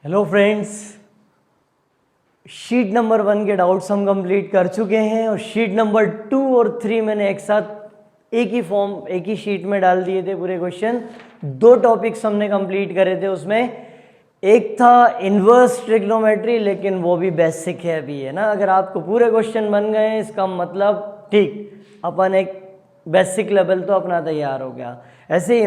Hello friends, sheet number 1 के doubts हम complete कर चुके हैं और शीट नंबर 2 और 3 मैंने एक साथ एक ही शीट में डाल दिए थे पूरे क्वेश्चन। 2 टॉपिक्स हमने कंप्लीट करे थे उसमें। एक था इन्वर्स ट्रिग्नोमेट्री, लेकिन वो भी बेसिक है अभी, है ना। अगर आपको पूरे क्वेश्चन बन गए इसका मतलब ठीक, अपन एक बेसिक लेवल तो अपना तैयार हो गया। ऐसे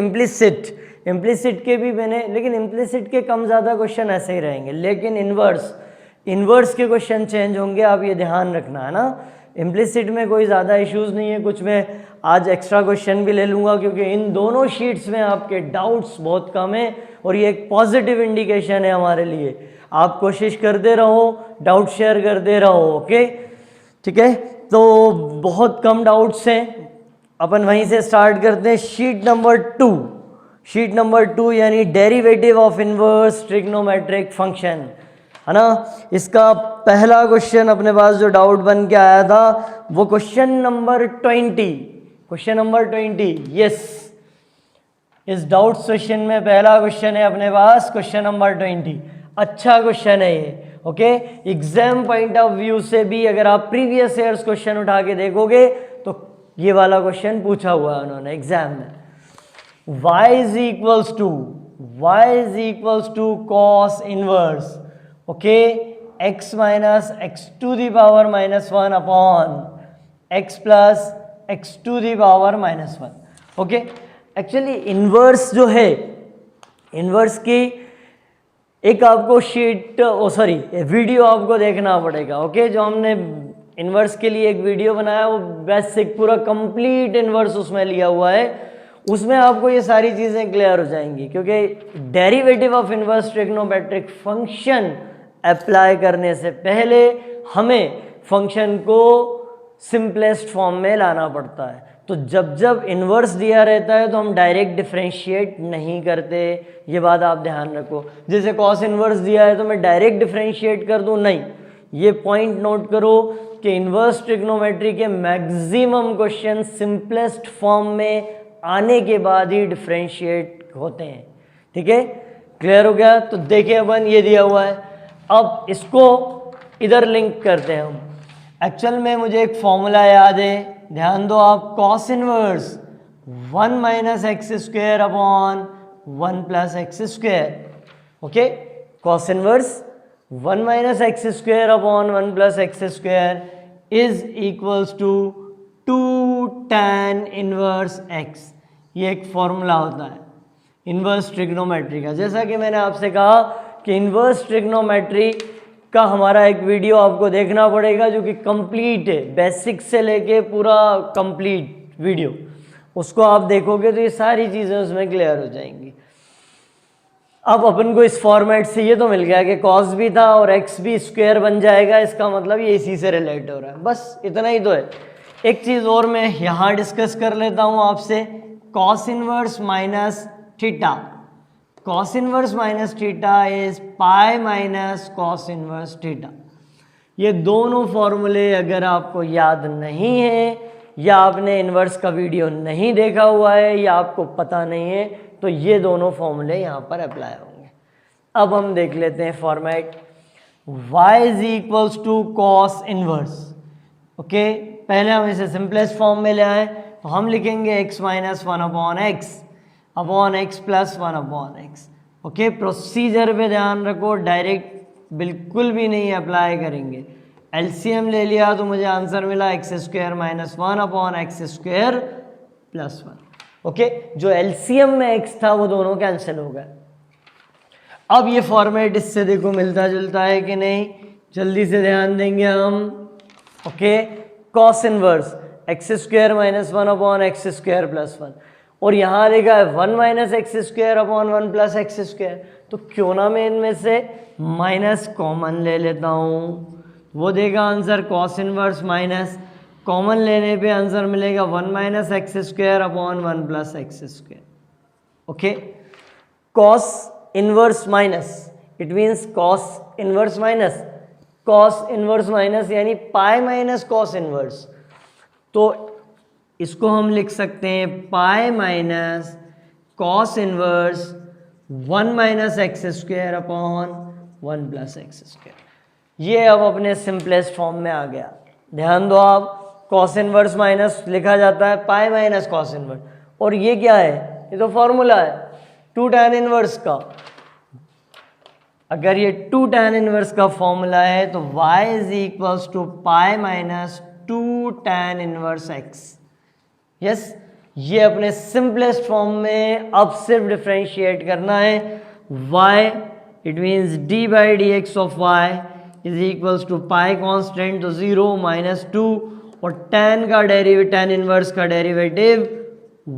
इम्प्लिसिट के भी मैंने, लेकिन इम्प्लिसिट के कम ज़्यादा क्वेश्चन ऐसे ही रहेंगे, लेकिन इन्वर्स के क्वेश्चन चेंज होंगे, आप ये ध्यान रखना, है ना। इम्प्लिसिट में कोई ज़्यादा इश्यूज़ नहीं है, कुछ मैं आज एक्स्ट्रा क्वेश्चन भी ले लूँगा क्योंकि इन दोनों शीट्स में आपके डाउट्स बहुत कम है और ये एक पॉजिटिव इंडिकेशन है हमारे लिए। आप कोशिश करते रहो, डाउट शेयर करते रहो, ओके, ठीक है। तो बहुत कम डाउट्स हैं, अपन वहीं से स्टार्ट करते हैं। शीट नंबर 2 यानी derivative of inverse trigonometric function, है ना। इसका पहला क्वेश्चन अपने पास जो डाउट बन के आया था वो क्वेश्चन नंबर 20। यस, इस डाउट सेशन में पहला क्वेश्चन है अपने पास, क्वेश्चन नंबर 20। अच्छा क्वेश्चन है ये, okay. Exam point of view से भी अगर आप प्रीवियस ईयर्स क्वेश्चन उठा के देखोगे तो ये वाला क्वेश्चन पूछा हुआ है उन्होंने एग्जाम में। y is equals to cos inverse, okay, x minus x to the power minus 1 upon x plus x to the power minus 1, okay. Actually inverse जो है, इनवर्स की एक आपको वीडियो आपको देखना पड़ेगा, ओके। जो हमने इनवर्स के लिए एक वीडियो बनाया वो बेसिक पूरा कंप्लीट इनवर्स उसमें लिया हुआ है, उसमें आपको ये सारी चीज़ें क्लियर हो जाएंगी। क्योंकि derivative of inverse trigonometric function apply करने से पहले हमें फंक्शन को सिंपलेस्ट फॉर्म में लाना पड़ता है। तो जब इन्वर्स दिया रहता है तो हम डायरेक्ट डिफरेंशिएट नहीं करते, ये बात आप ध्यान रखो। जैसे कॉस इन्वर्स दिया है तो मैं डायरेक्ट डिफरेंशिएट कर दूं, नहीं। ये पॉइंट नोट करो कि इन्वर्स ट्रिग्नोमेट्री के मैक्सिमम क्वेश्चन सिंपलेस्ट फॉर्म में आने के बाद ही डिफरेंशिएट होते हैं, ठीक है। क्लियर हो गया। तो देखिए अपन ये दिया हुआ है, अब इसको इधर लिंक करते हैं हम। एक्चुअल में मुझे एक फॉर्मूला याद है, ध्यान दो आप। Cos inverse 1 minus x square upon 1 plus x square, okay. Cos inverse 1 minus x square upon 1 plus x square is equals to 2 tan inverse x. ये एक फॉर्मूला होता है इनवर्स ट्रिग्नोमेट्री का। जैसा कि मैंने आपसे कहा कि इनवर्स ट्रिग्नोमेट्री का हमारा एक वीडियो आपको देखना पड़ेगा जो कि कंप्लीट है, बेसिक से लेके पूरा कंप्लीट वीडियो। उसको आप देखोगे तो ये सारी चीज़ें उसमें क्लियर हो जाएंगी। अब अपन को इस फॉर्मेट से ये तो मिल गया कि कॉस भी था और एक्स भी स्क्वायर बन जाएगा, इसका मतलब ये इसी से रिलेट हो रहा है, बस इतना ही तो है। एक चीज़ और मैं यहाँ डिस्कस कर लेता हूँ आपसे, cos inverse minus theta. Cos inverse minus theta is pi minus cos inverse theta. ये दोनों फॉर्मूले अगर आपको याद नहीं है या आपने इनवर्स का वीडियो नहीं देखा हुआ है या आपको पता नहीं है तो ये दोनों फॉर्मूले यहाँ पर अप्लाई होंगे। अब हम देख लेते हैं format. y is equals to cos inverse, okay. पहले हम इसे सिंपलेस्ट फॉर्म में ले आए तो हम लिखेंगे x minus 1 upon x plus 1 upon x, okay. Procedure पे ध्यान रखो, डायरेक्ट बिल्कुल भी नहीं अप्लाई करेंगे। एलसीएम ले लिया तो मुझे आंसर मिला x square minus 1 upon x square plus 1, okay. जो एलसीएम में एक्स था वो दोनों कैंसिल हो गए। अब ये फॉर्मेट इससे देखो मिलता जुलता है कि नहीं, जल्दी से ध्यान देंगे हम, okay. Cos inverse x square minus 1 upon x square plus 1 और यहाँ लिखा है 1 minus x square upon 1 plus x square. तो क्यों ना मैं इनमें से माइनस कॉमन ले लेता हूँ, वो देगा answer cos inverse minus, common लेने पे आंसर मिलेगा 1 minus x square upon 1 plus x square, okay. Cos inverse minus, it means cos inverse minus यानी पाई माइनस कॉस इनवर्स। तो इसको हम लिख सकते हैं pi minus cos inverse 1 minus x square upon 1 plus x square. ये अब अपने सिंपलेस्ट फॉर्म में आ गया। ध्यान दो आप, कॉस इनवर्स माइनस लिखा जाता है पाई माइनस कॉस इनवर्स, और ये क्या है, ये तो फॉर्मूला है 2 tan इनवर्स का। अगर ये 2 tan इनवर्स का फॉर्मूला है तो y is equals to pi minus 2 tan inverse x। Yes, ये अपने सिंपलेस्ट फॉर्म में अब सिर्फ डिफरेंशिएट करना है। y it means d by d x of y is equals to pi constant तो 0 माइनस 2, और tan का डेरिवेटिव, tan इनवर्स का derivative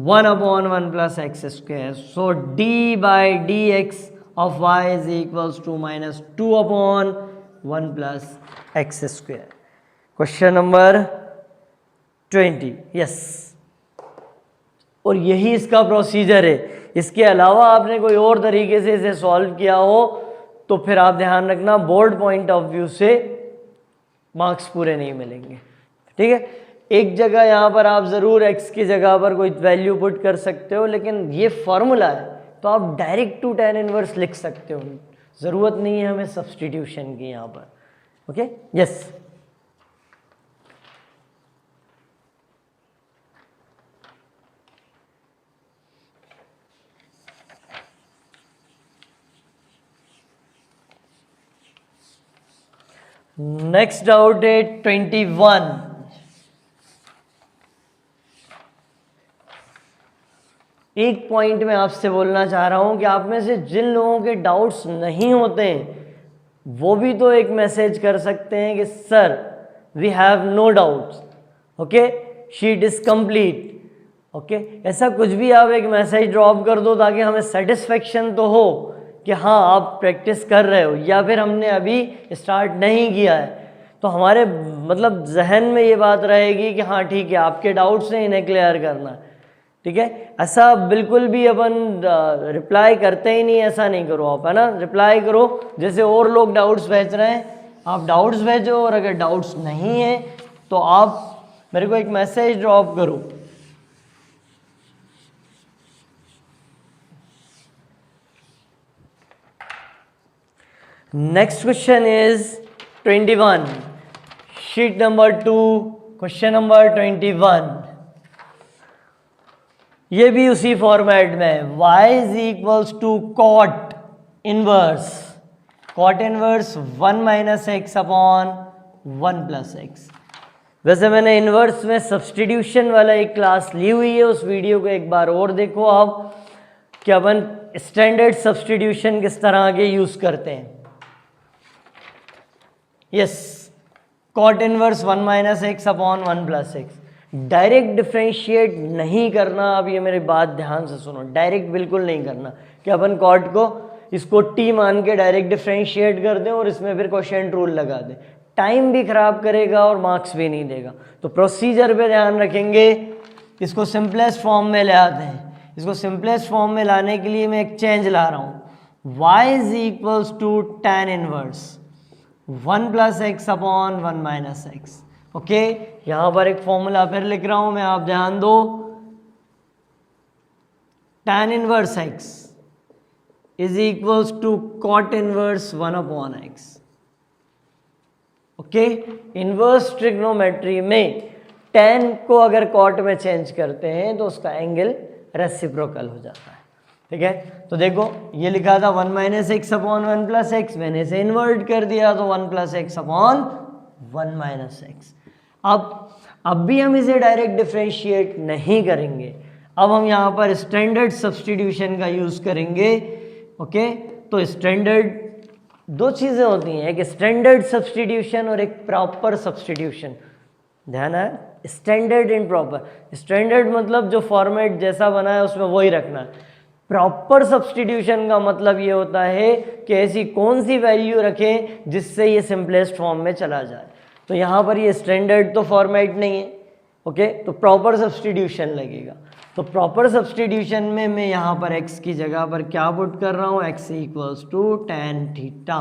1/1 plus x square. So d by d x of y is equals to minus 2/1 plus x square. Question number 20। Yes, और यही इसका procedure है। इसके अलावा आपने कोई और तरीके से इसे सॉल्व किया हो तो फिर आप ध्यान रखना बोर्ड पॉइंट ऑफ व्यू से मार्क्स पूरे नहीं मिलेंगे। ठीक है, एक जगह यहाँ पर आप ज़रूर x की जगह पर कोई वैल्यू पुट कर सकते हो, लेकिन ये फॉर्मूला है तो आप डायरेक्ट 2 tan इनवर्स लिख सकते हो, ज़रूरत नहीं है हमें सब्सटीट्यूशन की यहाँ पर। Okay, yes. नेक्स्ट डाउट है 21। एक पॉइंट में आपसे बोलना चाह रहा हूं कि आप में से जिन लोगों के डाउट्स नहीं होते वो भी तो एक मैसेज कर सकते हैं कि sir we have no doubts, okay, sheet is complete. Okay, ऐसा कुछ भी आप एक मैसेज ड्रॉप कर दो ताकि हमें सेटिस्फेक्शन तो हो कि हाँ आप प्रैक्टिस कर रहे हो, या फिर हमने अभी स्टार्ट नहीं किया है तो हमारे मतलब जहन में ये बात रहेगी कि हाँ ठीक है आपके डाउट्स हैं, इन्हें क्लियर करना है। ठीक है, ऐसा बिल्कुल भी अपन रिप्लाई करते ही नहीं, ऐसा नहीं करो आप, है ना। रिप्लाई करो, जैसे और लोग डाउट्स भेज रहे हैं आप डाउट्स भेजो, और अगर डाउट्स नहीं है तो आप मेरे को एक मैसेज ड्रॉप करो। Next question is 21, sheet number 2, question number 21। ये भी उसी फॉर्मेट में y is equals to cot inverse 1 minus x upon 1 plus x. वैसे मैंने इनवर्स में सब्सटीट्यूशन वाला एक क्लास ली हुई है, उस वीडियो को एक बार और देखो आप कि अपन स्टैंडर्ड सब्सटीट्यूशन किस तरह के यूज करते हैं। Yes, cot inverse 1 minus x upon 1 plus x. Direct differentiate नहीं करना, अब ये मेरी बात ध्यान से सुनो, डायरेक्ट बिल्कुल नहीं करना कि अपन कॉट को इसको टी मान के डायरेक्ट डिफ्रेंशिएट कर दें और इसमें फिर क्वोशिएंट रूल लगा दें, टाइम भी खराब करेगा और मार्क्स भी नहीं देगा। तो प्रोसीजर पे ध्यान रखेंगे, इसको सिंपलेस्ट फॉर्म में ले आते हैं। इसको सिंपलेस्ट फॉर्म में लाने के लिए मैं एक चेंज ला रहा हूँ, y is equals to tan inverse 1 plus x upon 1 minus x. Okay, यहां पर एक फॉर्मूला फिर लिख रहा हूं मैं, आप ध्यान दो। tan inverse x is equals to cot inverse 1 upon x. Okay, inverse trigonometry में tan को अगर कॉट में चेंज करते हैं तो उसका एंगल रेसिप्रोकल हो जाता है। ठीक है, तो देखो ये लिखा था 1 minus x upon 1 plus x, मैंने इसे इन्वर्ट कर दिया तो 1 plus x upon 1 minus x. अब भी हम इसे डायरेक्ट डिफरेंशिएट नहीं करेंगे, अब हम यहाँ पर स्टैंडर्ड सब्सटीट्यूशन का यूज़ करेंगे। ओके, तो स्टैंडर्ड दो चीज़ें होती हैं, एक स्टैंडर्ड सब्सटीट्यूशन और एक प्रॉपर सब्सटीट्यूशन। ध्यान है, स्टैंडर्ड एंड प्रॉपर। स्टैंडर्ड मतलब जो फॉर्मेट जैसा बना है उसमें वही रखना है। प्रॉपर सब्सटीट्यूशन का मतलब ये होता है कि ऐसी कौन सी वैल्यू रखें जिससे ये सिंपलेस्ट फॉर्म में चला जाए। तो यहाँ पर ये स्टैंडर्ड तो फॉर्मेट नहीं है, ओके, तो प्रॉपर सब्सटीट्यूशन लगेगा। तो प्रॉपर सब्सटीट्यूशन में मैं यहाँ पर x की जगह पर क्या पुट कर रहा हूँ, x equals to tan theta.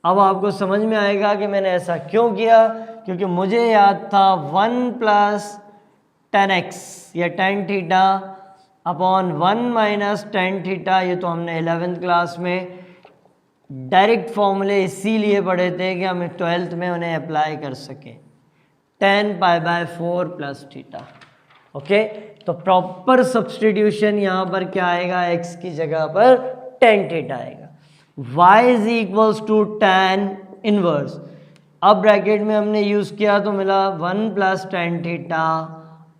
अब आपको समझ में आएगा कि मैंने ऐसा क्यों किया, क्योंकि मुझे याद था 1 प्लस tan x या tan theta upon 1 minus tan theta, ये तो हमने 11th क्लास में डायरेक्ट फॉर्मूले इसीलिए पढ़े थे कि हम 12th में उन्हें अप्लाई कर सकें। tan π/4 plus theta. ओके, तो प्रॉपर सब्सटीट्यूशन यहाँ पर क्या आएगा, x की जगह पर tan थीटा आएगा। y is equals to tan inverse, अब ब्रैकेट में हमने यूज किया तो मिला 1 plus tan theta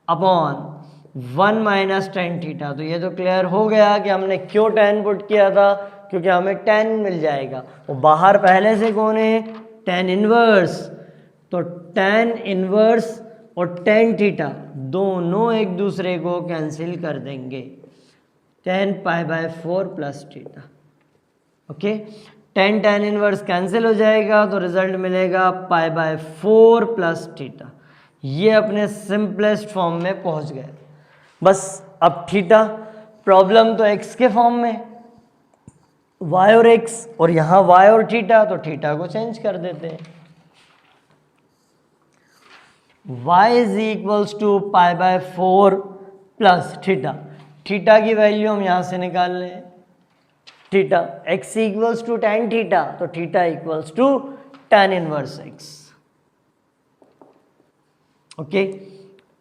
upon 1 minus tan theta. तो ये तो क्लियर हो गया कि हमने क्यों tan पुट किया था, क्योंकि हमें tan मिल जाएगा। और बाहर पहले से कौन है, tan इनवर्स, तो tan इनवर्स और tan थीटा दोनों एक दूसरे को कैंसिल कर देंगे, tan π/4 plus theta. Okay, tan inverse cancel हो जाएगा तो रिजल्ट मिलेगा π/4 प्लस थीटा। ये अपने सिंपलेस्ट फॉर्म में पहुंच गए। बस अब थीटा, प्रॉब्लम तो x के फॉर्म में, y और x, और यहाँ y और थीटा, तो थीटा को चेंज कर देते हैं। y is equals to π/4 plus theta. Theta की वैल्यू हम यहाँ से निकाल लें, theta x equals to tan theta, तो theta equals to tan inverse x। Okay,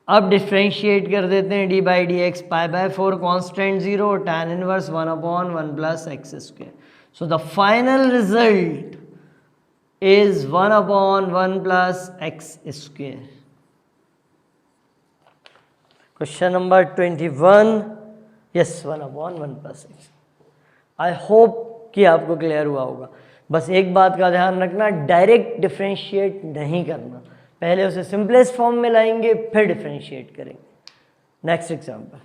अब डिफ्रेंशिएट कर देते हैं, d by d x, π/4 constant 0, tan inverse 1/1 plus x square. So the final result is 1/1 plus x square. Question number 21, yes, 1/1 plus x. I hope कि आपको clear हुआ होगा। बस एक बात का ध्यान रखना, डायरेक्ट डिफ्रेंशिएट नहीं करना, पहले उसे सिंपलेस्ट फॉर्म में लाएंगे फिर डिफ्रेंशिएट करेंगे। नेक्स्ट एग्जांपल,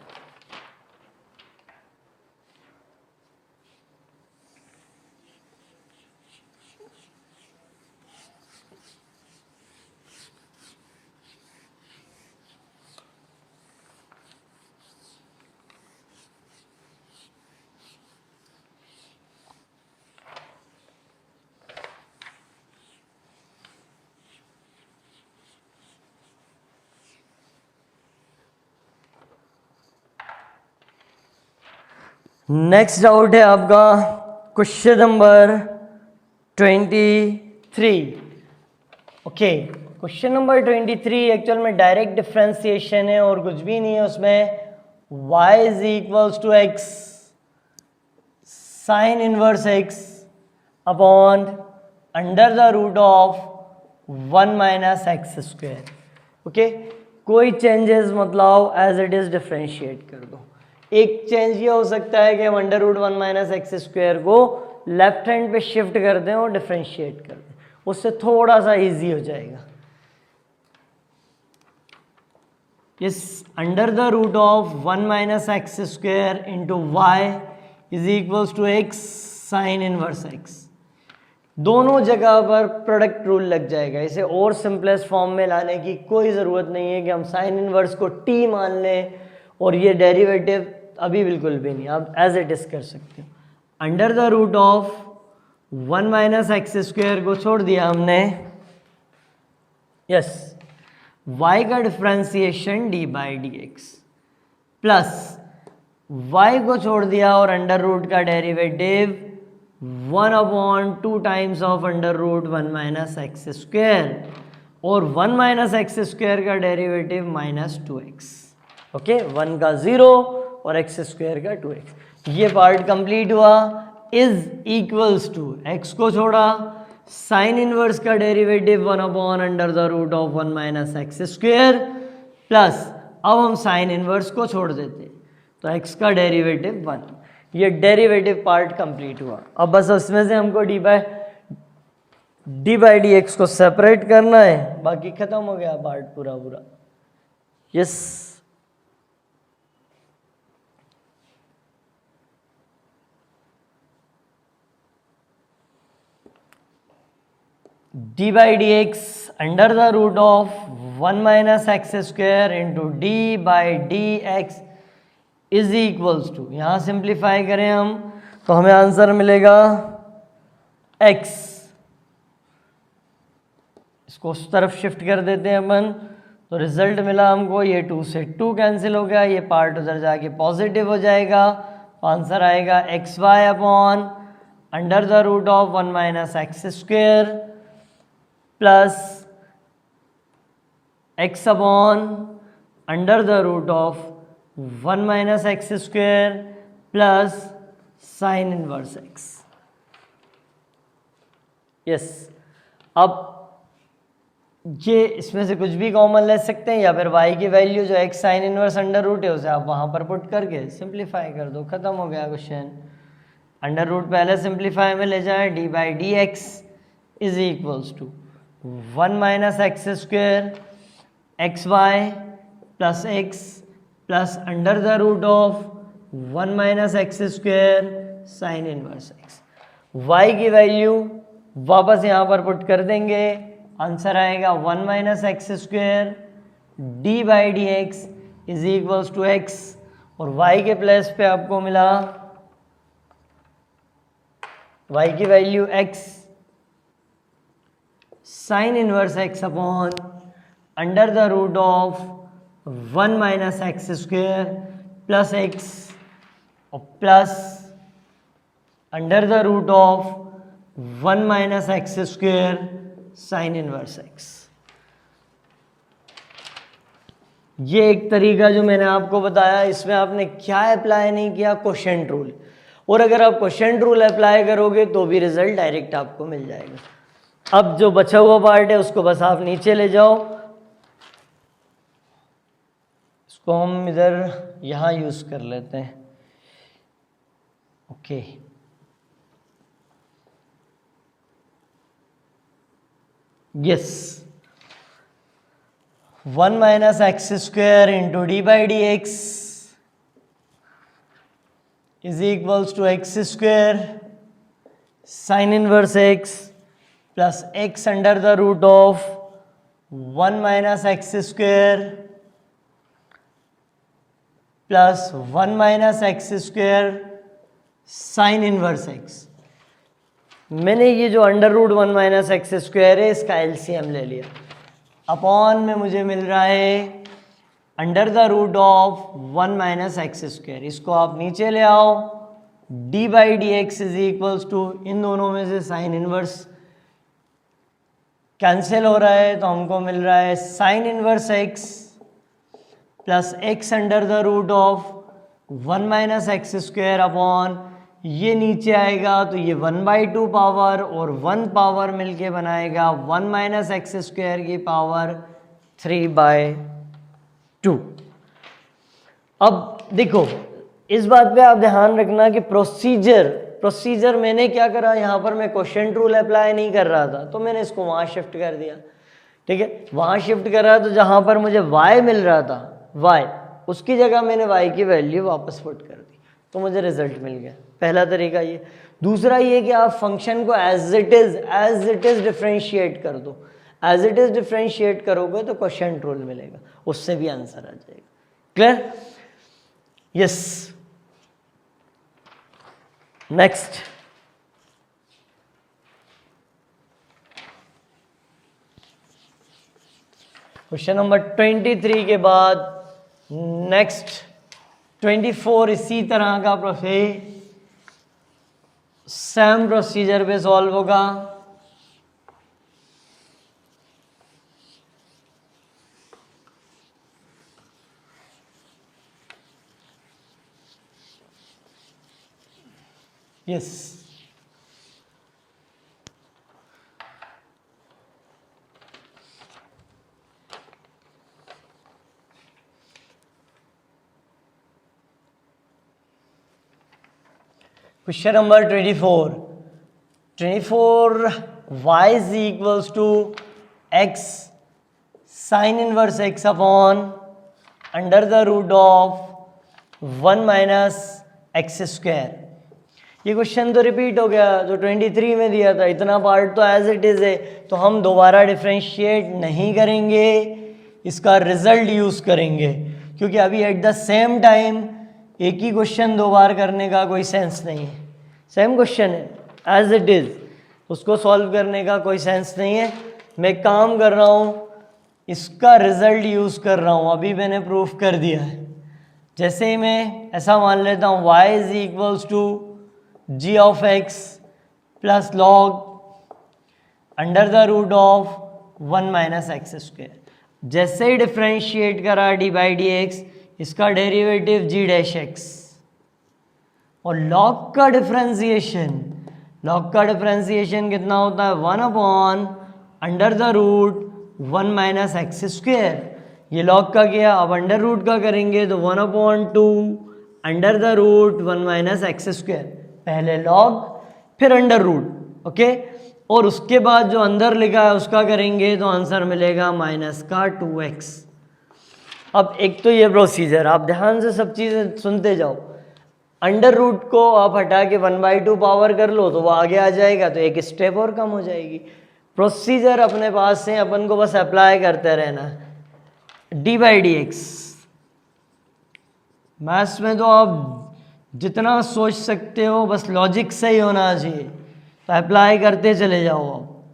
नेक्स्ट डाउट है आपका question number 23। Okay, question number 23 actual में डायरेक्ट डिफरेंशिएशन है और कुछ भी नहीं है उसमें। y is equals to x sine inverse x upon under the root of 1 minus x square. Okay, कोई चेंजेस मतलब एज इट इज डिफरेंशिएट कर दो। एक चेंज ये हो सकता है कि हम under root 1 minus x square को लेफ्ट हैंड पे शिफ्ट कर दें और डिफरेंशिएट कर दें, उससे थोड़ा सा इजी हो जाएगा। इस under the root of 1 minus x square into y is equals to x sine inverse x. दोनों जगह पर प्रोडक्ट रूल लग जाएगा। इसे और सिंपलेस्ट फॉर्म में लाने की कोई ज़रूरत नहीं है कि हम साइन इनवर्स को t मान लें और ये डेरिवेटिव, अभी बिल्कुल भी नहीं, आप एज इट इज कर सकते हो। Under the root of 1 minus x square को छोड़ दिया हमने, यस, y का differentiation d by d x, plus y को छोड़ दिया और अंडर रूट का derivative 1/2 times of under root 1 minus x square, और 1 माइनस एक्स स्क्वायर का डेरिवेटिव -2x। ओके, 1 का 0 और एक्स स्क्वायर का 2x। ये पार्ट कंप्लीट हुआ। इज इक्वल्स टू x को छोड़ा, साइन इनवर्स का derivative under the root of 1 minus x square, plus अब हम साइन इनवर्स को छोड़ देते तो x का डेरिवेटिव 1। ये डेरिवेटिव पार्ट कंप्लीट हुआ। अब बस उसमें से हमको डी बाई डी एक्स को सेपरेट करना है, बाकी खत्म हो गया पार्ट पूरा पूरा। Yes, d by d x under the root of 1 minus x square into d by d x is equals to, यहाँ सिंप्लीफाई करें हम तो हमें आंसर मिलेगा x। इसको उस तरफ शिफ्ट कर देते हैं अपन, तो रिजल्ट मिला हमको, ये 2 से 2 कैंसिल हो गया, ये पार्ट उधर जाके पॉजिटिव हो जाएगा, आंसर आएगा xy upon under the root of 1 minus x square plus x upon under the root of 1 minus x square plus sine inverse x. Yes, अब ये इसमें से कुछ भी कॉमन ले सकते हैं या फिर y की वैल्यू जो x sine inverse under root है उसे आप वहां पर पुट करके सिंप्लीफाई कर दो, खत्म हो गया क्वेश्चन। अंडर रूट पहले सिंप्लीफाई में ले जाए, d by d x is equals to 1 minus x square x y plus x plus under the root of 1 minus x square sine inverse x. y की वैल्यू वापस यहाँ पर पुट कर देंगे, आंसर आएगा 1 minus x square d by d x is equals to x, और y के place पे आपको मिला y की value x sine inverse x upon under the root of 1 minus x square plus x और plus under the root of 1 minus x square sine inverse x. ये एक तरीका जो मैंने आपको बताया, इसमें आपने क्या अप्लाई नहीं किया, क्वोशिएंट रूल। और अगर आप क्वोशिएंट रूल अप्लाई करोगे तो भी रिजल्ट डायरेक्ट आपको मिल जाएगा। अब जो बचा हुआ पार्ट है उसको बस आप नीचे ले जाओ, इसको हम इधर यहां यूज कर लेते हैं। Okay, yes, 1 minus x square into d by d x is equals to x square sine inverse x plus x under the root of 1 minus x square plus 1 minus x square sine inverse x. मैंने ये जो under root 1 minus x square है इसका LCM ले लिया, upon में मुझे मिल रहा है under the root of 1 minus x square. इसको आप नीचे ले आओ, d by d x is equals to, इन दोनों में से साइन इनवर्स कैंसिल हो रहा है तो हमको मिल रहा है sine inverse x plus x under the root of 1 minus x square upon ये नीचे आएगा तो ये 1/2 पावर और 1 पावर मिलके बनाएगा 1 माइनस एक्स स्क्वायर की पावर 3/2। अब देखो इस बात पे आप ध्यान रखना कि प्रोसीजर मैंने क्या करा, यहाँ पर मैं क्वोशिएंट रूल अप्लाई नहीं कर रहा था तो मैंने इसको वहाँ शिफ्ट कर दिया। ठीक है, वहाँ शिफ्ट करा तो जहाँ पर मुझे y मिल रहा था y, उसकी जगह मैंने y की वैल्यू वापस पुट कर दी तो मुझे रिजल्ट मिल गया। पहला तरीका ये। दूसरा ये कि आप फंक्शन को एज इट इज डिफरेंशिएट कर दो। एज इट इज डिफरेंशिएट करोगे तो क्वोशिएंट रूल मिलेगा, उससे भी आंसर आ जाएगा। Clear? Yes. Next, question number 23 के बाद नेक्स्ट 24 इसी तरह का सेम प्रोसीजर पे सॉल्व होगा। Yes, question number 24 y is equals to x sine inverse x upon under the root of 1 minus x square. ये क्वेश्चन तो रिपीट हो गया जो 23 में दिया था, इतना पार्ट तो एज इट इज है तो हम दोबारा डिफरेंशिएट नहीं करेंगे, इसका रिजल्ट यूज करेंगे क्योंकि अभी एट द सेम टाइम एक ही क्वेश्चन दो बार करने का कोई सेंस नहीं है। सेम क्वेश्चन है एज इट इज, उसको सॉल्व करने का कोई सेंस नहीं है। मैं काम कर रहा हूँ, इसका रिजल्ट यूज कर रहा हूँ, अभी मैंने प्रूफ कर दिया है। जैसे ही मैं ऐसा मान लेता हूँ y is equals to g of x plus log under the root of 1 minus x square. जैसे ही डिफ्रेंशिएट करा डी बाई डी एक्स, इसका डेरिवेटिव जी डैश एक्स, और लॉग का डिफ्रेंसिएशन कितना होता है 1 upon under the root 1 minus x square. ये लॉग का किया, अब अंडर रूट का करेंगे तो 1 upon 2 under the root 1 minus x square. पहले लॉग फिर अंडर रूट, ओके। और उसके बाद जो अंदर लिखा है उसका करेंगे तो आंसर मिलेगा माइनस का 2x। अब एक तो ये प्रोसीजर, आप ध्यान से सब चीज़ें सुनते जाओ। अंडर रूट को आप हटा के 1/2 पावर कर लो तो वो आगे आ जाएगा, तो एक स्टेप और कम हो जाएगी। प्रोसीजर अपने पास से अपन को बस अप्लाई करते रहना। D by d x maths में तो आप जितना सोच सकते हो बस लॉजिक से ही होना चाहिए, तो अप्लाई करते चले जाओ। अब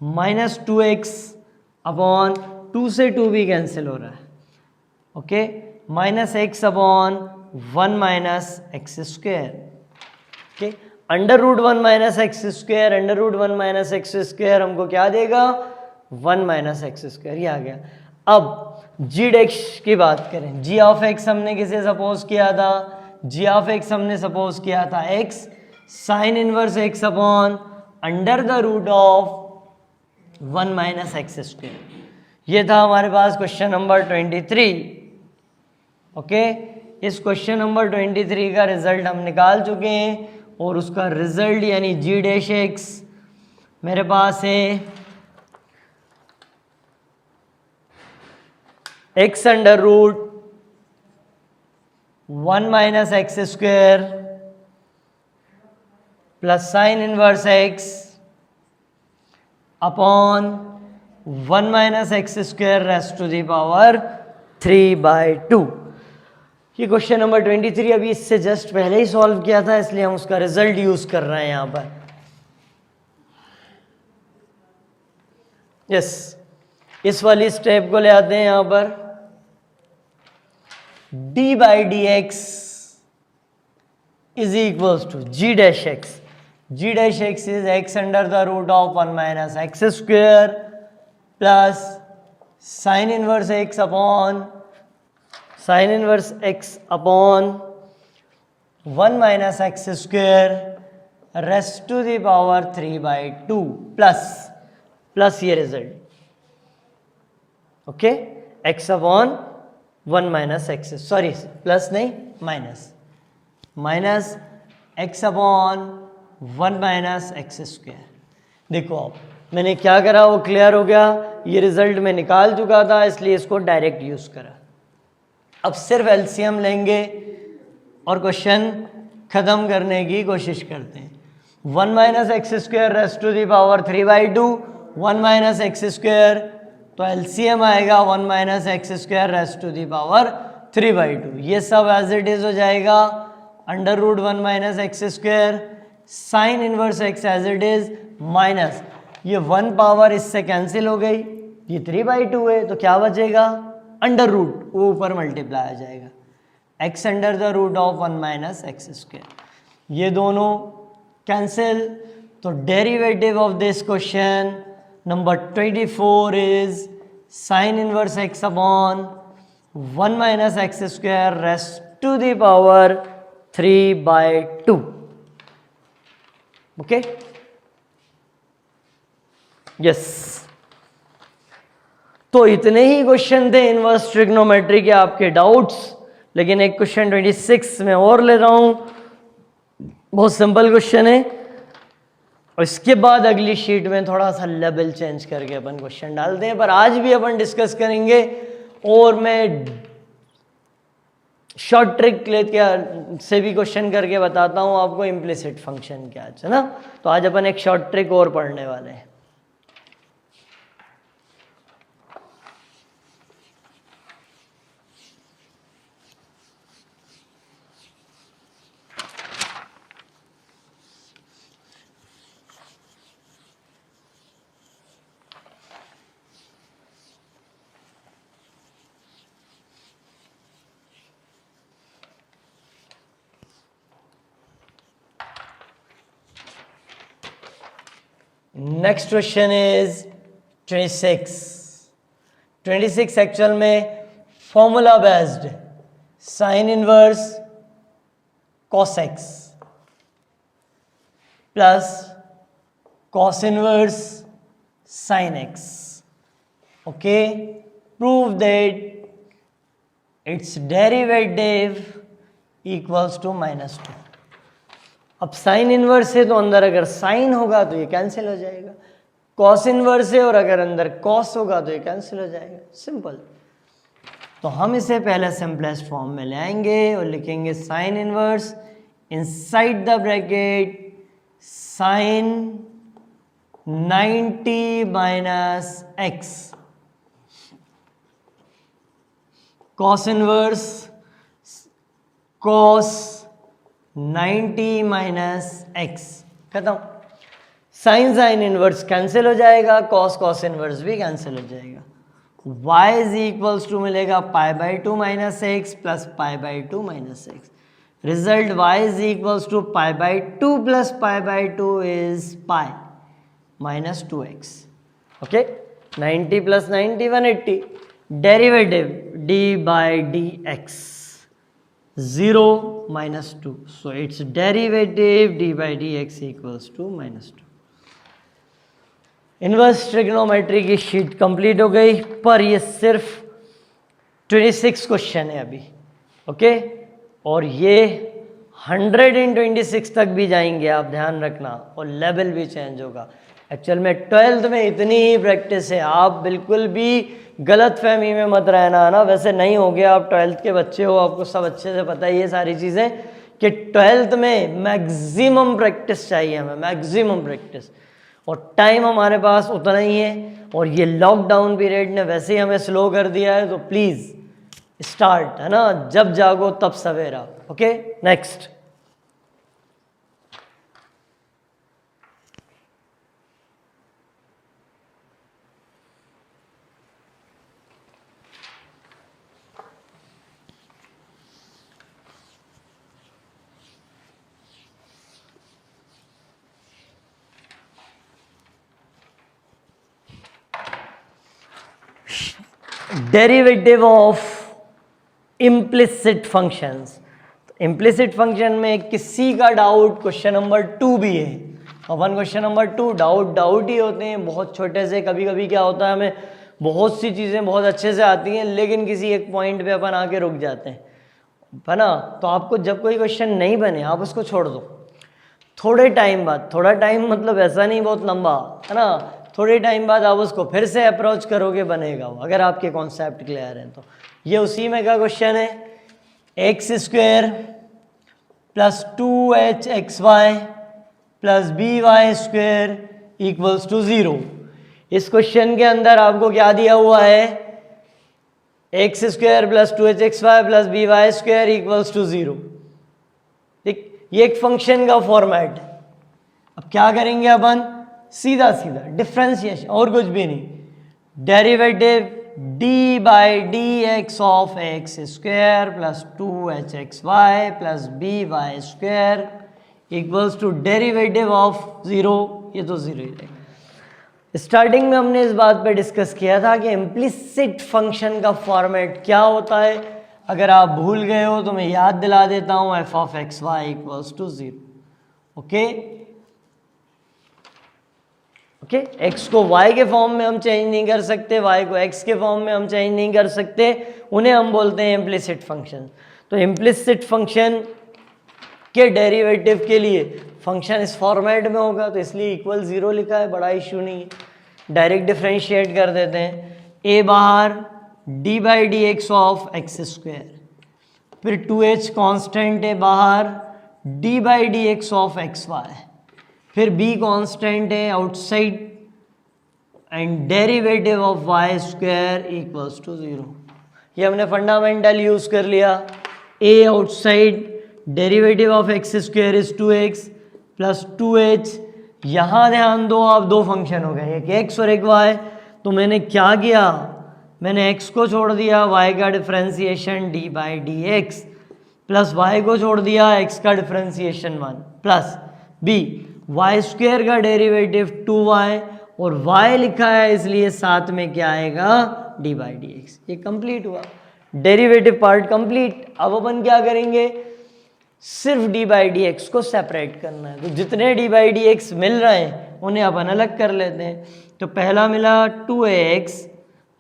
माइनस 2x अपॉन 2 से 2 भी कैंसिल हो रहा है, okay. Minus x upon 1 minus x square, okay. Under root 1 minus x square, under root 1 minus x square हमको क्या देगा 1 माइनस एक्स स्क्वायर, ये आ गया। अब जी डैश की बात करें, जी ऑफ एक्स हमने किसे सपोज किया था, जी ऑफ एक्स हमने सपोज किया था x sine inverse x upon under the root of 1 minus x square. ये था हमारे पास क्वेश्चन नंबर 23, ओके। इस क्वेश्चन नंबर 23 का रिजल्ट हम निकाल चुके हैं, और उसका रिजल्ट यानी जी डैश एक्स मेरे पास है x under root 1 minus x square plus sine inverse x upon 1 minus x square raised to the power 3/2। ये क्वेश्चन नंबर 23 अभी इससे जस्ट पहले ही सॉल्व किया था, इसलिए हम उसका रिजल्ट यूज कर रहे हैं यहां पर। यस, इस वाली स्टेप को ले आते हैं यहां पर। D by d x is equals to g dash x. G dash x is x under the root of 1 minus x square plus sine inverse x upon 1 minus x square raised to the power 3/2 plus ये result, okay. X upon 1 minus x, sorry plus नहीं minus x upon 1 minus x square. देखो अब मैंने क्या करा वो clear हो गया, ये रिजल्ट मैं निकाल चुका था इसलिए इसको डायरेक्ट यूज करा। अब सिर्फ एलसीएम लेंगे और क्वेश्चन खत्म करने की कोशिश करते हैं। 1 minus x square raised to the power 3/2, 1 minus x square, तो एलसीएम आएगा 1 minus x square raised to the power 3/2। ये सब एज इट इज हो जाएगा under root 1 minus x square sine inverse x as it is minus ये 1 power इससे cancel हो गई, ये 3/2 है, तो क्या बचेगा अंडर रूट, वो ऊपर मल्टीप्लाई आ जाएगा x under the root of 1 minus x square. ये दोनों कैंसिल, तो derivative of this question number 24 is sine inverse x upon 1 minus x square raised to the power 3/2, okay. Yes, तो इतने ही क्वेश्चन थे इनवर्स ट्रिग्नोमेट्री के आपके doubts, लेकिन एक क्वेश्चन 26 में और ले रहा हूं, बहुत सिंपल क्वेश्चन है। और इसके बाद अगली शीट में थोड़ा सा लेवल चेंज करके अपन क्वेश्चन डालते हैं, पर आज भी अपन डिस्कस करेंगे। और मैं शॉर्ट ट्रिक लेके से भी क्वेश्चन करके बताता हूं आपको इम्प्लिसिट फंक्शन क्या है ना। तो आज अपन एक शॉर्ट ट्रिक और पढ़ने वाले हैं। Next question is 26. 26 एक्चुअल में formula based sine inverse cos x plus cos inverse sin x. Okay, prove that its derivative equals to -2. अब साइन इनवर्स है तो अंदर अगर साइन होगा तो ये कैंसिल हो जाएगा, कॉस इनवर्स है और अगर अंदर कॉस होगा तो ये कैंसिल हो जाएगा. सिंपल. तो हम इसे पहले सिंपलेस्ट फॉर्म में ले आएंगे और लिखेंगे sine inverse inside the bracket sine 90 minus x cos inverse cos 90 minus x. खत्म. साइन साइन इनवर्स कैंसिल हो जाएगा, cos इनवर्स भी कैंसिल हो जाएगा. y इज इक्वल्स टू मिलेगा π/2 minus x plus π/2 minus x. Result y is equals to π/2 plus π/2 is π minus 2x. Okay, 90 plus 90 180. Derivative d by dx 0 minus 2. So its derivative d by dx equals to -2. Inverse trigonometry की sheet complete हो गई, पर ये सिर्फ 26 question है अभी. Okay, और ये 100 in 26 तक भी जाएंगे, आप ध्यान रखना, और लेवल भी चेंज होगा. एक्चुअल में 12th में इतनी ही प्रैक्टिस है, आप बिल्कुल भी गलत फहमी में मत रहना ना. वैसे नहीं हो गया, आप 12th के बच्चे हो, आपको सब अच्छे से पता है ये सारी चीज़ें कि 12th में मैक्सिमम प्रैक्टिस चाहिए हमें, मैक्सिमम प्रैक्टिस, और टाइम हमारे पास उतना ही है. और ये लॉकडाउन पीरियड ने वैसे ही हमें स्लो कर दिया है, तो प्लीज़ स्टार्ट, है ना, जब जागो तब सवेरा. Okay, next. Derivative of implicit functions. Implicit function में किसी का डाउट क्वेश्चन नंबर 2 भी है. अपन क्वेश्चन नंबर 2 डाउट ही होते हैं, बहुत छोटे से. कभी कभी क्या होता है, हमें बहुत सी चीज़ें बहुत अच्छे से आती हैं, लेकिन किसी एक पॉइंट पे अपन आके रुक जाते हैं, है ना. तो आपको जब कोई क्वेश्चन नहीं बने, आप उसको छोड़ दो. थोड़े टाइम बाद, थोड़ा टाइम मतलब ऐसा नहीं बहुत लंबा, है ना, थोड़े टाइम बाद आप उसको फिर से अप्रोच करोगे, बनेगा वो, अगर आपके कॉन्सेप्ट क्लियर हैं तो. ये उसी में का क्वेश्चन है. X square plus 2hxy plus by square equals to 0. इस क्वेश्चन के अंदर आपको क्या दिया हुआ है, x square plus 2hxy plus by square equals to 0. ठीक, ये एक फंक्शन का फॉर्मेट है. अब क्या करेंगे अपन, सीधा सीधा डिफ्रेंशिएशन, और कुछ भी नहीं. Derivative d by d x of x square plus 2hxy plus by square equals to derivative of 0. ये तो 0 ही रहेगा. स्टार्टिंग में हमने इस बात पे डिस्कस किया था कि इम्प्लिसिट फंक्शन का फॉर्मेट क्या होता है. अगर आप भूल गए हो तो मैं याद दिला देता हूँ, f of x y equals to 0. Okay, okay, x को y के फॉर्म में हम चेंज नहीं कर सकते, y को x के फॉर्म में हम चेंज नहीं कर सकते, उन्हें हम बोलते हैं इम्प्लिसिट फंक्शन. तो इम्प्लिसिट फंक्शन के डेरिवेटिव के लिए फंक्शन इस फॉर्मेट में होगा, तो इसलिए इक्वल 0 लिखा है, बड़ा इशू नहीं है. डायरेक्ट डिफ्रेंशिएट कर देते हैं. a बाहर d by d x of x square, फिर 2h कॉन्स्टेंट है बाहर, d by d x of x y, फिर b कांस्टेंट है outside, and derivative of y square equals to 0. ये हमने फंडामेंटल यूज कर लिया. a outside, derivative of x square is 2x plus 2h. यहाँ ध्यान दो, आप दो फंक्शन हो गए, एक x और एक y. तो मैंने क्या किया, मैंने x को छोड़ दिया, y का differentiation d by d x, plus y को छोड़ दिया, x का differentiation 1, plus b, y square का डेरिवेटिव 2y और y लिखा है इसलिए साथ में क्या आएगा डी बाई डी एक्स। ये कंप्लीट हुआ, डेरिवेटिव पार्ट कंप्लीट। अब अपन क्या करेंगे, सिर्फ डी बाई डी एक्स को सेपरेट करना है। तो जितने डी बाई डी एक्स मिल रहे हैं उन्हें अपन अलग कर लेते हैं। तो पहला मिला 2ax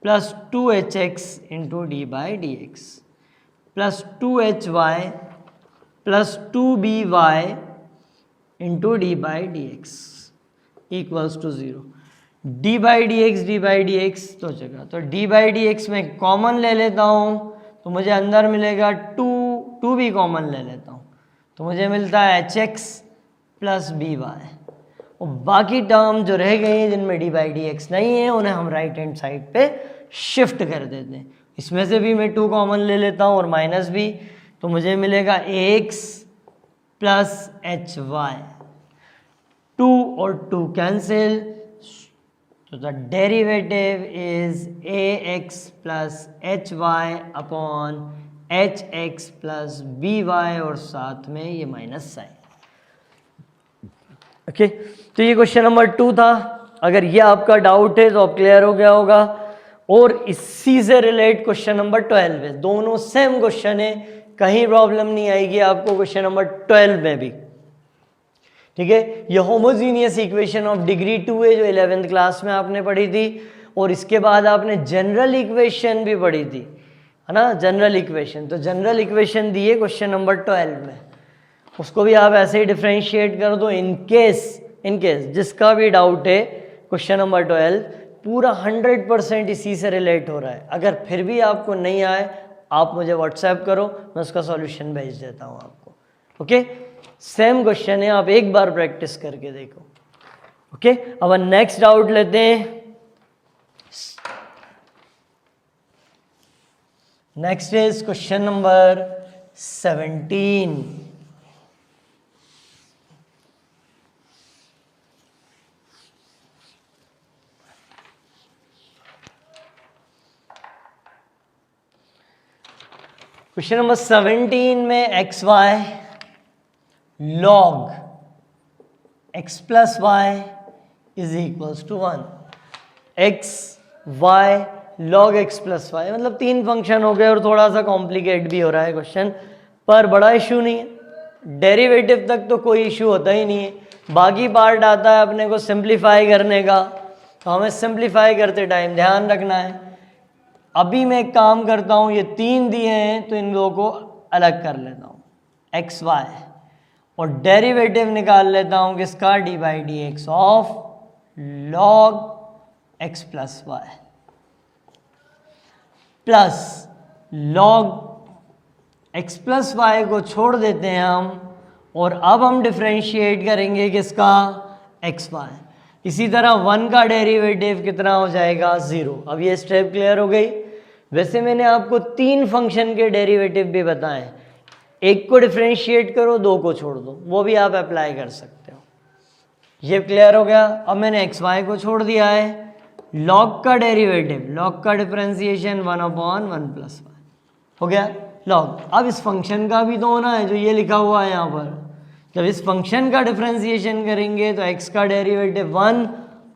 plus 2hx into d by d x plus 2hy plus 2by into d by d x equals to 0। D by d x तो जगह, तो डी बाई डी एक्स में कॉमन ले लेता हूँ तो मुझे अंदर मिलेगा 2 भी कॉमन ले लेता हूँ तो मुझे मिलता है h x plus b y. और बाकी टर्म जो रह गई हैं जिनमें डी बाई डी एक्स नहीं है उन्हें हम राइट हैंड साइड पे शिफ्ट कर देते हैं। इसमें से भी मैं 2 कॉमन ले लेता हूँ और माइनस भी, तो मुझे मिलेगा a x plus h y. 2 और 2 कैंसिल, तो the derivative is a x plus h y upon h x plus b y और साथ में ये माइनस साइन। ओके, तो ये क्वेश्चन नंबर 2 था। अगर ये आपका डाउट है तो अब क्लियर हो गया होगा। और इसी से रिलेट क्वेश्चन नंबर 12 है, दोनों सेम क्वेश्चन है, कहीं प्रॉब्लम नहीं आएगी आपको क्वेश्चन नंबर 12 में भी। ठीक है, ये होमोजीनियस इक्वेशन ऑफ डिग्री 2 है जो 11th क्लास में आपने पढ़ी थी। और इसके बाद आपने जनरल इक्वेशन भी पढ़ी थी, है ना, जनरल इक्वेशन। तो जनरल इक्वेशन दी है क्वेश्चन नंबर 12 में, उसको भी आप ऐसे ही डिफ्रेंशिएट कर दो। इनकेस जिसका भी डाउट है क्वेश्चन नंबर 12 पूरा 100% इसी से रिलेट हो रहा है। अगर फिर भी आपको नहीं आए आप मुझे व्हाट्सएप करो, मैं उसका सॉल्यूशन भेज देता हूँ आपको। ओके, सेम क्वेश्चन है, आप एक बार प्रैक्टिस करके देखो। ओके, अब नेक्स्ट डाउट लेते हैं। Next is question number 17। Question number 17 में x y log x plus y is equals to 1। X y log x plus y, मतलब 3 फंक्शन हो गए और थोड़ा सा कॉम्प्लिकेट भी हो रहा है क्वेश्चन, पर बड़ा इशू नहीं है। डेरिवेटिव तक तो कोई इशू होता ही नहीं है, बाकी पार्ट आता है अपने को सिंप्लीफाई करने का। तो हमें सिंप्लीफाई करते टाइम ध्यान रखना है। अभी मैं एक काम करता हूँ, ये 3 दिए हैं तो इन दो को अलग कर लेता हूँ, एक्स वाई, और डेरिवेटिव निकाल लेता हूँ किसका, d by d x of log x plus y plus log x plus y को छोड़ देते हैं हम, और अब हम डिफ्रेंशिएट करेंगे किसका, एक्स वाई। इसी तरह 1 का डेरिवेटिव कितना हो जाएगा, 0। अब ये स्टेप क्लियर हो गई। वैसे मैंने आपको 3 फंक्शन के डेरिवेटिव भी बताएं, एक को डिफ्रेंशिएट करो, 2 को छोड़ दो, वो भी आप अप्लाई कर सकते हो। ये क्लियर हो गया। अब मैंने एक्स वाई को छोड़ दिया है, लॉग का डेरिवेटिव, लॉग का डिफरेंशिएशन 1/1 प्लस वाई हो गया लॉग। अब इस फंक्शन का भी तो होना है जो ये लिखा हुआ है यहाँ पर। जब इस फंक्शन का डिफरेंशिएशन करेंगे तो x का डेरिवेटिव 1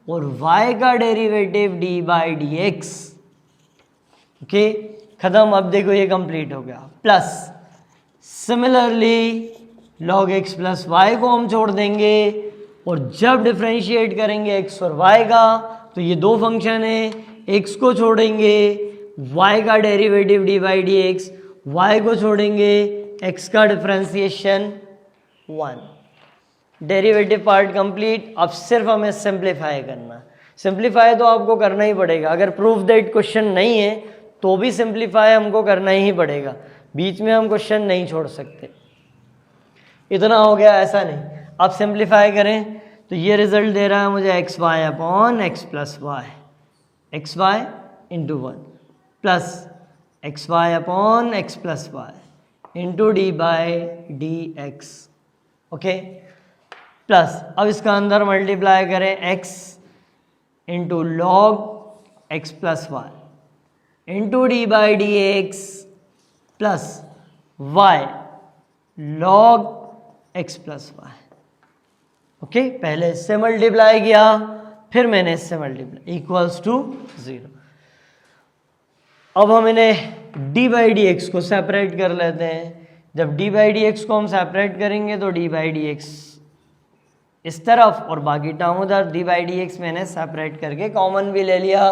और y का derivative d by d x. Okay, खत्म। अब देखो ये कंप्लीट हो गया। Plus similarly log x plus y को हम छोड़ देंगे, और जब डिफरेंशिएट करेंगे x और y का तो ये 2 फंक्शन है, x को छोड़ेंगे y का derivative d by d x, y को छोड़ेंगे x का डिफरेंशिएशन 1। Derivative part complete. अब सिर्फ हमें सिंप्लीफाई करना। सिंप्लीफाई तो आपको करना ही पड़ेगा, अगर प्रूफ दैट क्वेश्चन नहीं है तो भी सिंप्लीफाई हमको करना ही पड़ेगा, बीच में हम क्वेश्चन नहीं छोड़ सकते। इतना हो गया, ऐसा नहीं। अब सिंप्लीफाई करें तो ये रिजल्ट दे रहा है मुझे x y upon x plus y, x y into 1 plus x y upon x plus y into d by d x. Okay, plus अब इसका अंदर मल्टीप्लाई करें, x into log x plus y into d by d x plus y log x plus y. Okay पहले इससे multiply किया, फिर मैंने इससे मल्टीप्लाई, इक्वल्स टू 0। अब हम इन्हें डी बाई डी एक्स को सेपरेट कर लेते हैं। जब डी बाई डी एक्स को हम सेपरेट करेंगे तो डी बाई डी एक्स इस तरफ और बाकी टर्म उधर, डी बाई डी एक्स मैंने सेपरेट करके कॉमन भी ले लिया,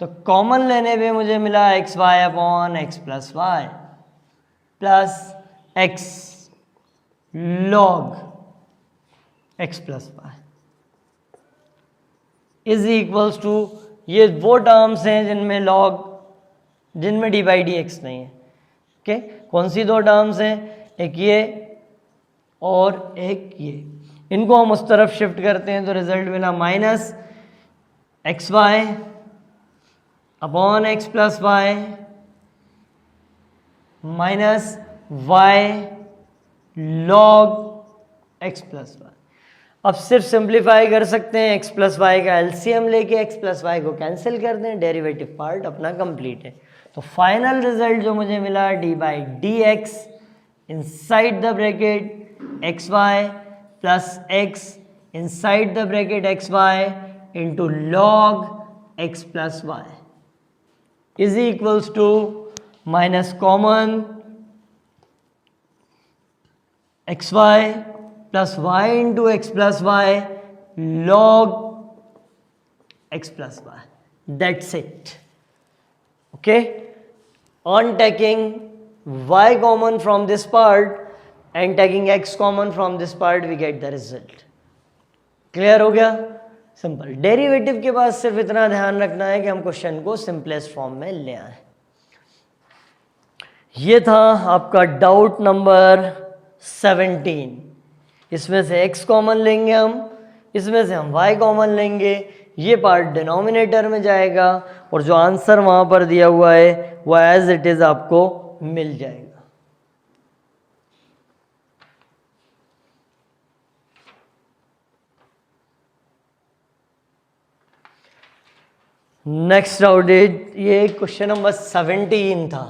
तो कॉमन लेने पे मुझे मिला x y upon x plus y plus x log x plus y is equals to, ये वो टर्म्स हैं जिनमें डी बाई डी एक्स नहीं है। ओके कौन सी दो टर्म्स हैं, एक ये और एक ये, इनको हम उस तरफ शिफ्ट करते हैं तो रिजल्ट मिला minus x y upon x plus y minus y log x plus y. अब सिर्फ सिंप्लीफाई कर सकते हैं, एक्स प्लस वाई का एलसीएम लेके एक्स प्लस वाई को कैंसिल कर दें, डेरिवेटिव पार्ट अपना कंप्लीट है। तो फाइनल रिजल्ट जो मुझे मिला d by d x inside the bracket x y plus x inside the bracket x y into log x plus y is equals to minus common x y plus y into x plus y log x plus y, that's it. Okay on taking y common from this part and taking x common from this part we get the result। Clear हो गया, simple. Derivative के बाद सिर्फ इतना ध्यान रखना है कि हम क्वेश्चन को सिंपलेस्ट फॉर्म में ले आए। ये था आपका डाउट नंबर 17। इसमें से x कॉमन लेंगे हम, इसमें से हम y कॉमन लेंगे, ये पार्ट डिनोमिनेटर में जाएगा और जो आंसर वहां पर दिया हुआ है वो एज इट इज आपको मिल जाएगा। नेक्स्ट डाउट, ये क्वेश्चन नंबर 17 था।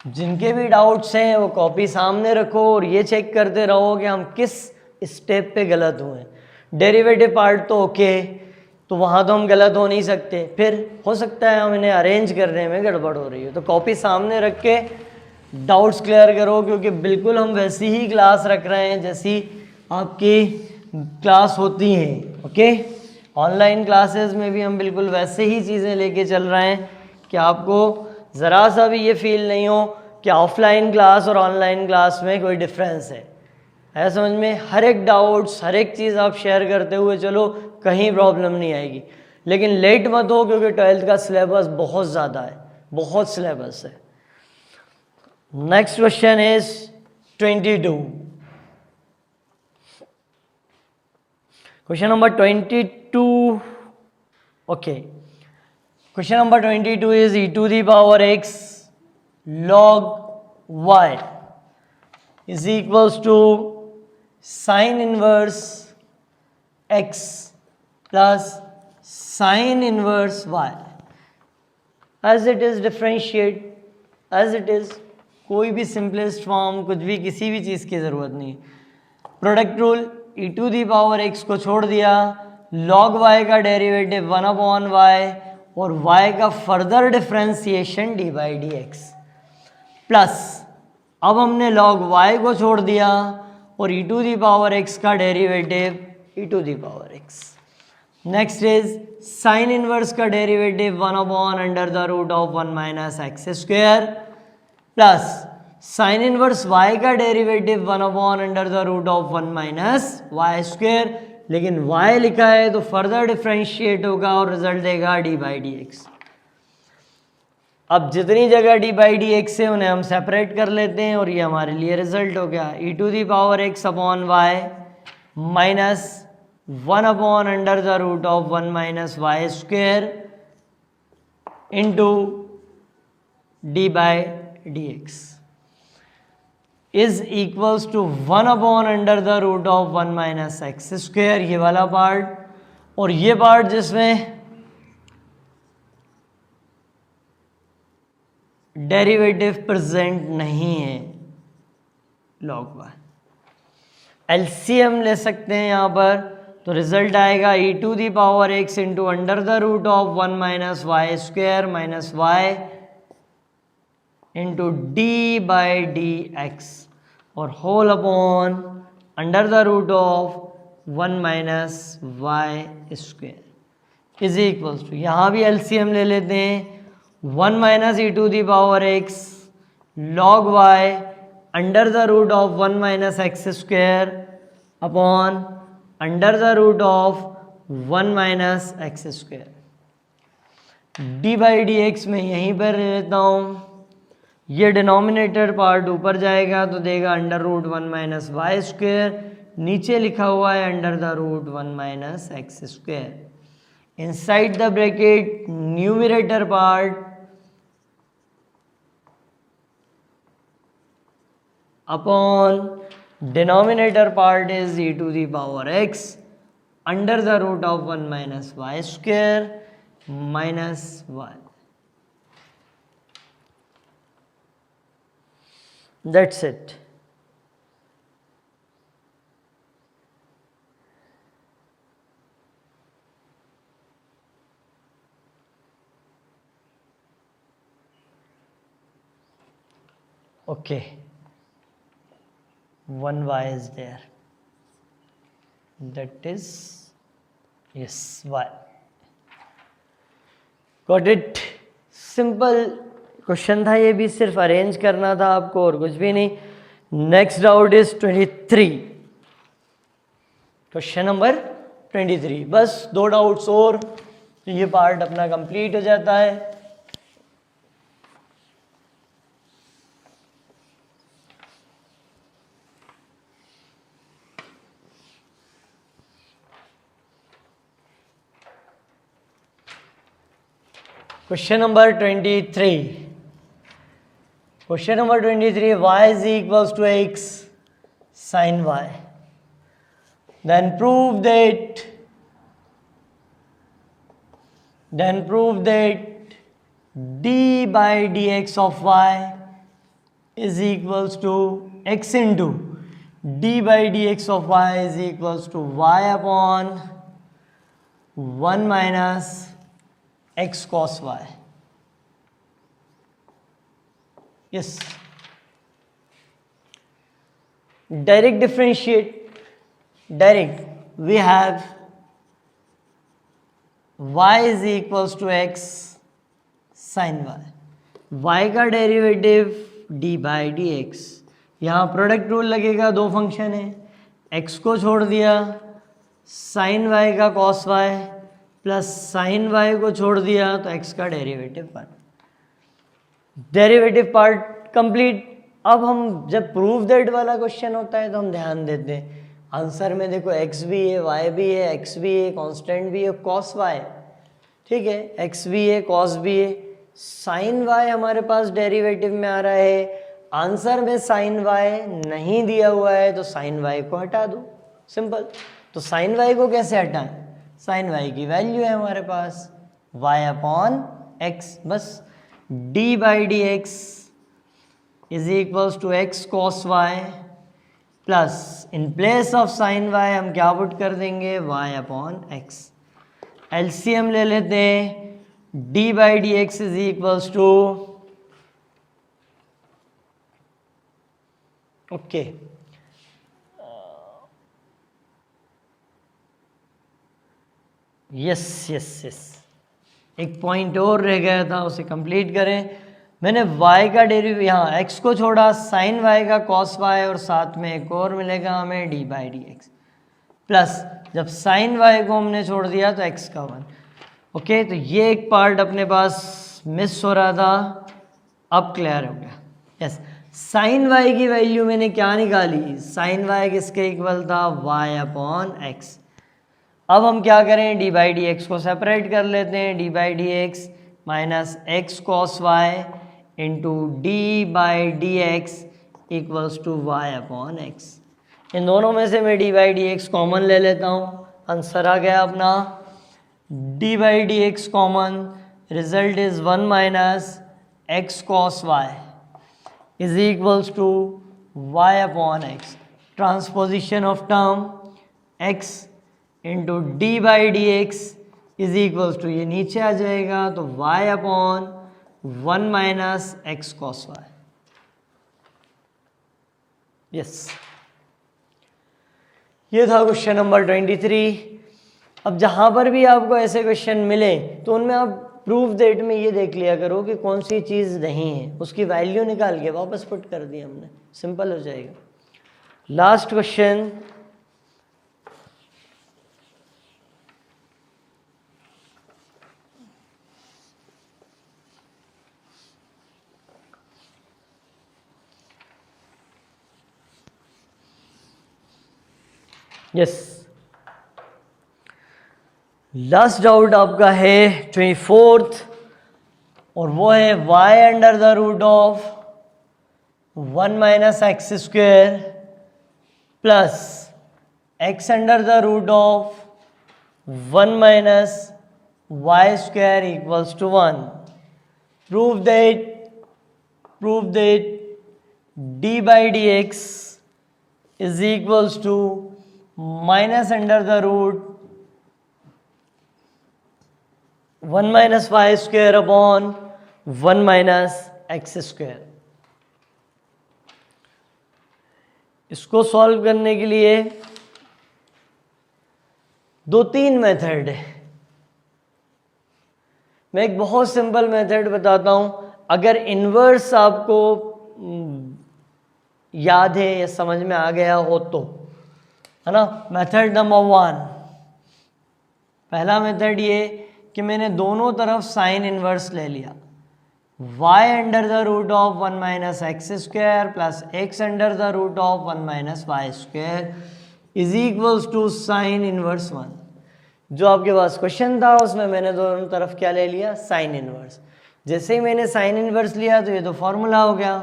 जिनके भी डाउट्स हैं वो कॉपी सामने रखो और ये चेक करते रहो कि हम किस स्टेप पे गलत हुए हैं। डेरिवेटिव पार्ट तो ओके, तो वहाँ तो हम गलत हो नहीं सकते, फिर हो सकता है हम इन्हें अरेंज करने में गड़बड़ हो रही हो, तो कॉपी सामने रख के डाउट्स क्लियर करो, क्योंकि बिल्कुल हम वैसी ही क्लास रख रहे हैं जैसी आपकी क्लास होती हैं। ओके ऑनलाइन क्लासेस में भी हम बिल्कुल वैसे ही चीज़ें लेके चल रहे हैं कि आपको ज़रा सा भी ये फील नहीं हो कि ऑफलाइन क्लास और ऑनलाइन क्लास में कोई डिफरेंस है। ऐसा समझ में हर एक डाउट्स, हर एक चीज़ आप शेयर करते हुए चलो, कहीं प्रॉब्लम नहीं आएगी। लेकिन लेट मत हो, क्योंकि 12th का सिलेबस बहुत ज़्यादा है, बहुत सिलेबस है। Next question is 22। Question number 22। Okay question number 22 is e to the power x log y is equals to sin inverse x plus sin inverse y as it is differentiate as it is। कोई भी simplest form, कुछ भी, किसी भी चीज़ की ज़रूरत नहीं। Product rule, e to the power x को छोड़ दिया, log y का डेरिवेटिव 1/y और y का further differentiation d by d x, plus अब हमने log y को छोड़ दिया और e to the power x का derivative e to the power x। Next is sine inverse का derivative 1/√1 minus x square, plus sine inverse y का derivative 1/√1 minus y square. लेकिन y लिखा है तो फर्दर डिफ्रेंशिएट होगा और रिजल्ट देगा डी बाई डी एक्स। अब जितनी जगह डी बाई डी एक्स है उन्हें हम सेपरेट कर लेते हैं और ये हमारे लिए रिजल्ट हो गया e to the power x upon y minus 1/√1 minus y square into d by d x is equals to 1/√1 minus x square, ये वाला पार्ट, और ये पार्ट जिसमें डेरिवेटिव प्रेजेंट नहीं है log y। एलसीएम ले सकते हैं यहाँ पर, तो रिजल्ट आएगा e to the power x into under the root of 1 minus y square minus y into d by d x और whole upon under the root of 1 minus y square is equals to, यहाँ भी LCM ले लेते हैं, 1 minus e to the power x log y under the root of 1 minus x square upon under the root of 1 minus x square. D by d x में यहीं पर लेता हूँ, ये डिनोमिनेटर पार्ट ऊपर जाएगा तो देगा under root 1 minus y square, नीचे लिखा हुआ है under the root 1 minus x square. Inside the bracket numerator part upon denominator part is e to the power x under the root of 1 minus y square minus y. That's it. Okay. 1y is there, that is yes y. Got it? Simple question था ये भी, सिर्फ arrange करना था आपको और कुछ भी नहीं। Next doubt is 23, question number 23। बस 2 डाउट्स और तो ये पार्ट अपना कंप्लीट हो जाता है। Question number 23. Question number 23. Y is equals to x sin y. Then prove that d by dx of y is equals to x into d by dx of y is equals to y upon 1 minus x cos y. Yes. Direct differentiate. Direct. We have y is equals to x sin y. y का derivative d by dx. यहाँ product rule लगेगा, 2 function है, x को छोड़ दिया, sin y का cos y plus sine y को छोड़ दिया तो x का derivative part, derivative part complete. अब हम जब प्रूव दैट वाला क्वेश्चन होता है तो हम ध्यान देते हैं आंसर में, देखो x भी है, y भी है, x भी है, कांस्टेंट भी है, cos y, ठीक है, x भी है, cos भी है, साइन y हमारे पास डेरिवेटिव में आ रहा है, आंसर में साइन y नहीं दिया हुआ है तो साइन y को हटा दो, सिंपल। तो साइन y को कैसे हटाएं, साइन y की वैल्यू है हमारे पास y अपॉन x, बस d by d x is equals to x cos y plus in place of sine y हम क्या पुट कर देंगे y अपॉन x। एलसीएम ले लेते हैं, d by d x is equals to okay yes yes yes, एक point और रह गया था, उसे कंप्लीट करें। मैंने y का डेरिवेटिव यहाँ x को छोड़ा, साइन y का cos y और साथ में एक और मिलेगा हमें d by d x, plus जब साइन y को हमने छोड़ दिया तो x का 1। ओके, तो ये एक पार्ट अपने पास मिस हो रहा था, अब क्लियर हो गया। यस, साइन y की वैल्यू मैंने क्या निकाली, साइन y किसके इक्वल था, y अपॉन एक्स। अब हम क्या करें, डी बाई डी एक्स को सेपरेट कर लेते हैं, d by d x minus x cos y into d by d x equals to y upon x. इन दोनों में से मैं d by d x common ले लेता हूँ, आंसर आ गया अपना d by d x common, result is 1 minus x cos y is equals to y upon x. Transposition of term x into d by dx is equals to, ये नीचे आ जाएगा तो y upon 1 minus x cos y. Yes, ये था question number 23. अब जहाँ पर भी आपको ऐसे क्वेश्चन मिले तो उनमें आप प्रूफ दैट में ये देख लिया करो कि कौन सी चीज़ नहीं है, उसकी वैल्यू निकाल के वापस पुट कर दी हमने, सिंपल हो जाएगा. Last question, yes, last doubt आपका है 24th और वो है y under the root of 1 minus x square plus x under the root of 1 minus y square equals to 1. Prove that d by d x is equals to minus under the root 1 minus y square upon 1 minus x square. इसको solve करने के लिए 2-3 method है. मैं एक बहुत simple method बताता हूं. अगर इन्वर्स आपको याद है या समझ में आ गया हो तो, है ना. मेथड नंबर 1, पहला मेथड ये कि मैंने दोनों तरफ साइन इनवर्स ले लिया. y under the root of 1 minus x square plus x under the root of 1 minus y square is equals to sine inverse 1. जो आपके पास क्वेश्चन था उसमें मैंने दोनों तरफ क्या ले लिया, साइन इनवर्स. जैसे ही मैंने साइन इनवर्स लिया तो ये तो फॉर्मूला हो गया.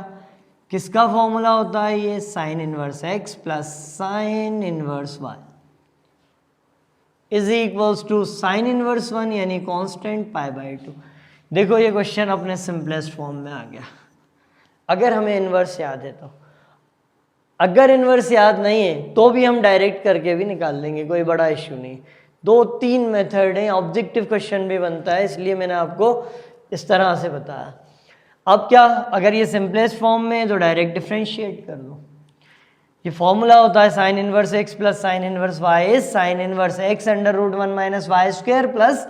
किसका फॉर्मूला होता है ये, sine inverse x plus sine inverse y is equals to sine inverse 1 यानी कांस्टेंट पाई बाई 2. देखो ये क्वेश्चन अपने सिंपलेस्ट फॉर्म में आ गया अगर हमें इनवर्स याद है तो. अगर इनवर्स याद नहीं है तो भी हम डायरेक्ट करके भी निकाल लेंगे, कोई बड़ा इश्यू नहीं. 2-3 मेथड हैं, ऑब्जेक्टिव क्वेश्चन भी बनता है, इसलिए मैंने आपको इस तरह से बताया. अब क्या, अगर ये सिंपलेस्ट फॉर्म में है तो डायरेक्ट डिफ्रेंशिएट कर लो. ये फॉर्मूला होता है sine inverse x plus sine inverse y is sine inverse x under root 1 minus y square plus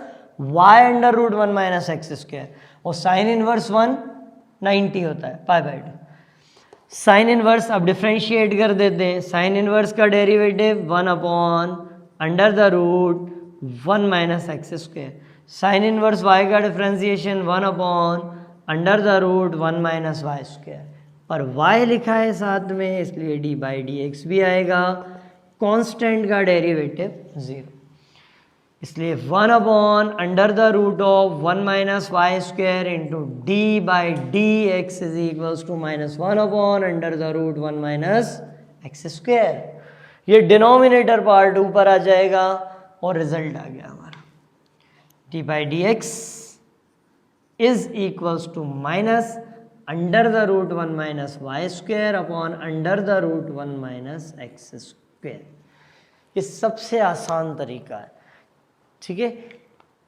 y under root 1 minus x square. और साइन इनवर्स 1 90 होता है पाई बाई 2. साइन इनवर्स अब differentiate कर देते हैं. Sine inverse का derivative 1 upon under the root 1 minus x square. Sine inverse y का differentiation 1 upon under the root 1 minus y square. पर y लिखा है साथ में इसलिए d बाई डी एक्स भी आएगा. कांस्टेंट का डेरिवेटिव 0, इसलिए 1 upon under the root of 1 minus y square into d by d x is equals to minus 1 upon under the root 1 minus x square. ये डिनोमिनेटर पार्ट ऊपर आ जाएगा और result आ गया हमारा. D by d x is equals to minus under the root 1 minus y square upon under the root 1 minus x square. ये सबसे आसान तरीका है. ठीक है,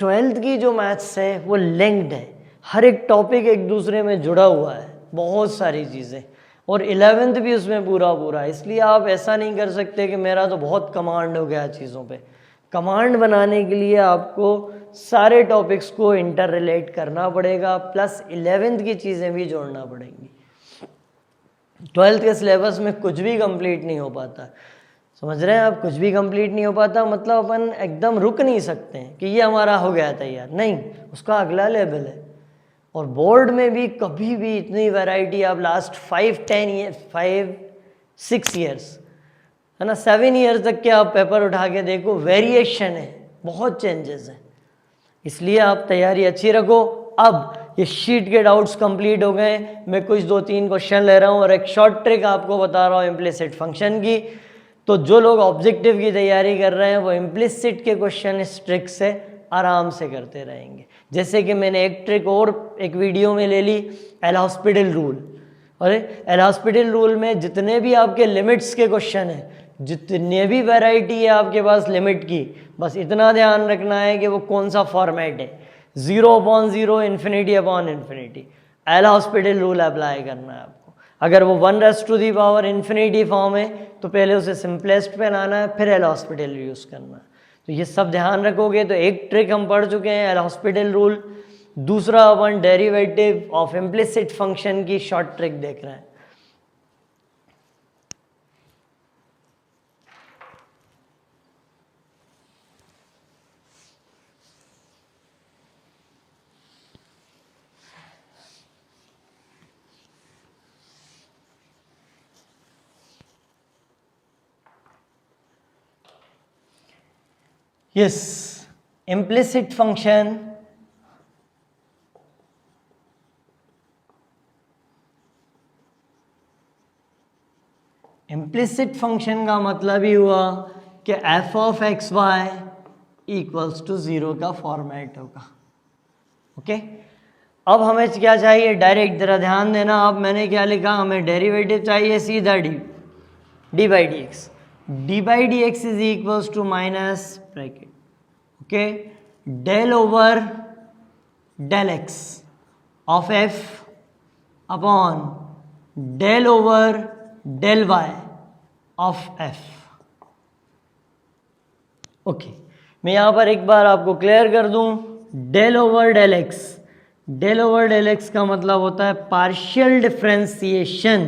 12th की जो मैथ्स है वो लिंक्ड है, हर एक टॉपिक एक दूसरे में जुड़ा हुआ है, बहुत सारी चीज़ें. और 11th भी उसमें पूरा, इसलिए आप ऐसा नहीं कर सकते कि मेरा तो बहुत कमांड हो गया चीज़ों पे. कमांड बनाने के लिए आपको सारे टॉपिक्स को इंटर रिलेट करना पड़ेगा, प्लस 11th की चीज़ें भी जोड़ना पड़ेंगी. 12th के सिलेबस में कुछ भी कंप्लीट नहीं हो पाता. समझ रहे हैं आप, कुछ भी कंप्लीट नहीं हो पाता मतलब अपन एकदम रुक नहीं सकते हैं कि ये हमारा हो गया तैयार, नहीं, उसका अगला लेवल है. और बोर्ड में भी कभी भी इतनी वैरायटी आप लास्ट 5-6 ईयर्स, है ना, 7 ईयर्स तक के आप पेपर उठा के देखो, वेरिएशन है, बहुत चेंजेस हैं. इसलिए आप तैयारी अच्छी रखो. अब ये शीट के डाउट्स कंप्लीट हो गए. मैं कुछ 2-3 क्वेश्चन ले रहा हूँ और एक शॉर्ट ट्रिक आपको बता रहा हूँ इम्प्लिसिट फंक्शन की. तो जो लोग ऑब्जेक्टिव की तैयारी कर रहे हैं वो इम्प्लिसिट के क्वेश्चन इस ट्रिक से आराम से करते रहेंगे. जैसे कि मैंने एक ट्रिक और एक वीडियो में ले ली, एल हॉस्पिटल रूल। और एल हॉस्पिटल रूल में जितने भी आपके लिमिट्स के क्वेश्चन हैं, जितने भी वैरायटी है आपके पास लिमिट की, बस इतना ध्यान रखना है कि वो कौन सा फॉर्मेट है, 0/0, infinity upon infinity. L hospital rule apply करना है आपको। अगर वो 1⁻∞ फॉर्म है तो पहले उसे सिंपलेस्ट पे लाना है, फिर एल हॉस्पिटल यूज़ करना है। तो ये सब ध्यान रखोगे तो एक ट्रिक हम पढ़ चुके हैं, एल हॉस्पिटल रूल। दूसरा अपन डेरिवेटिव ऑफ इम्प्लिसिट फंक्शन की शॉर्ट ट्रिक देख रहे हैं। Yes, implicit function का मतलब ही हुआ कि f of x y equals to 0 का फॉर्मेट होगा। ओके, अब हमें क्या चाहिए, डायरेक्ट, जरा ध्यान देना। अब मैंने क्या लिखा, हमें डेरिवेटिव चाहिए सीधा d by d x. D by d x is equals to minus bracket, okay, del over del x of f upon del over del y of f. Okay, मैं यहां पर एक बार आपको क्लियर कर दूं, del over del x, del over del x का मतलब होता है partial differentiation,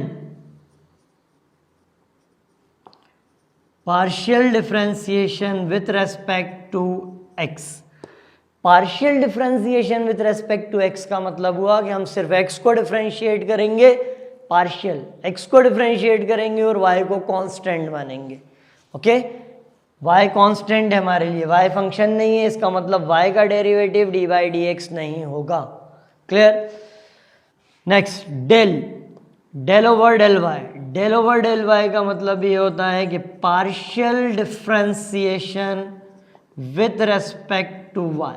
partial differentiation with respect to x. Partial differentiation with respect to x का मतलब हुआ कि हम सिर्फ एक्स को डिफरेंशिएट करेंगे, पार्शियल एक्स को डिफरेंशिएट करेंगे और वाई को कांस्टेंट मानेंगे। ओके, वाई कांस्टेंट है हमारे लिए, वाई फंक्शन नहीं है, इसका मतलब वाई का derivative d by d x नहीं होगा। Clear? Next, del over del y. Del over del y का मतलब ये होता है कि partial differentiation with respect to y,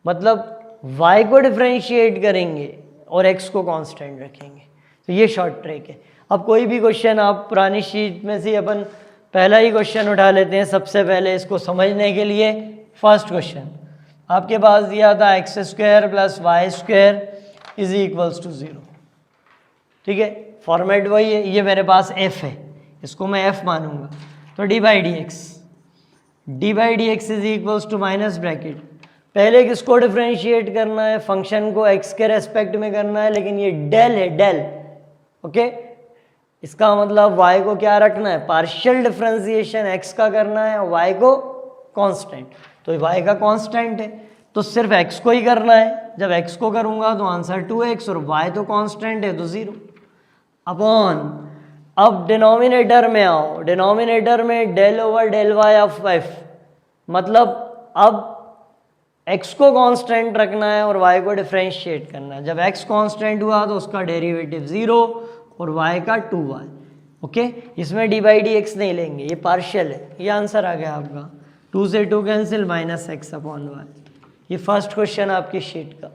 मतलब वाई को डिफरेंशिएट करेंगे और एक्स को कांस्टेंट रखेंगे। तो ये शॉर्ट ट्रिक है। अब कोई भी क्वेश्चन आप पुरानी शीट में से अपन पहला ही क्वेश्चन उठा लेते हैं सबसे पहले इसको समझने के लिए। फर्स्ट क्वेश्चन आपके पास दिया था x square plus y square is equals to 0। ठीक है, फॉर्मेट वही है, ये मेरे पास एफ है, इसको मैं एफ मानूंगा। तो d by d x is equals to minus bracket, पहले किसको डिफरेंशिएट करना है, फंक्शन को एक्स के रेस्पेक्ट में करना है, लेकिन ये डेल है, डेल। ओके, इसका मतलब y को क्या रखना है, पार्शियल डिफरेंशिएशन x का करना है, y को कांस्टेंट। तो y का कांस्टेंट है तो सिर्फ x को ही करना है। जब x को करूंगा तो आंसर 2x और y तो कांस्टेंट है तो 0 अपॉन। अब डिनोमिनेटर में आओ, डिनोमिनेटर में del over del y of f, मतलब अब x को कांस्टेंट रखना है और y को डिफरेंशिएट करना है। जब x कांस्टेंट हुआ तो उसका डेरिवेटिव 0 और y का 2y। ओके, इसमें डी बाई डी एक्स नहीं लेंगे, ये पार्शियल है। ये आंसर आ गया आपका, 2 से 2 cancel, minus x upon y. ये फर्स्ट क्वेश्चन आपकी शीट का।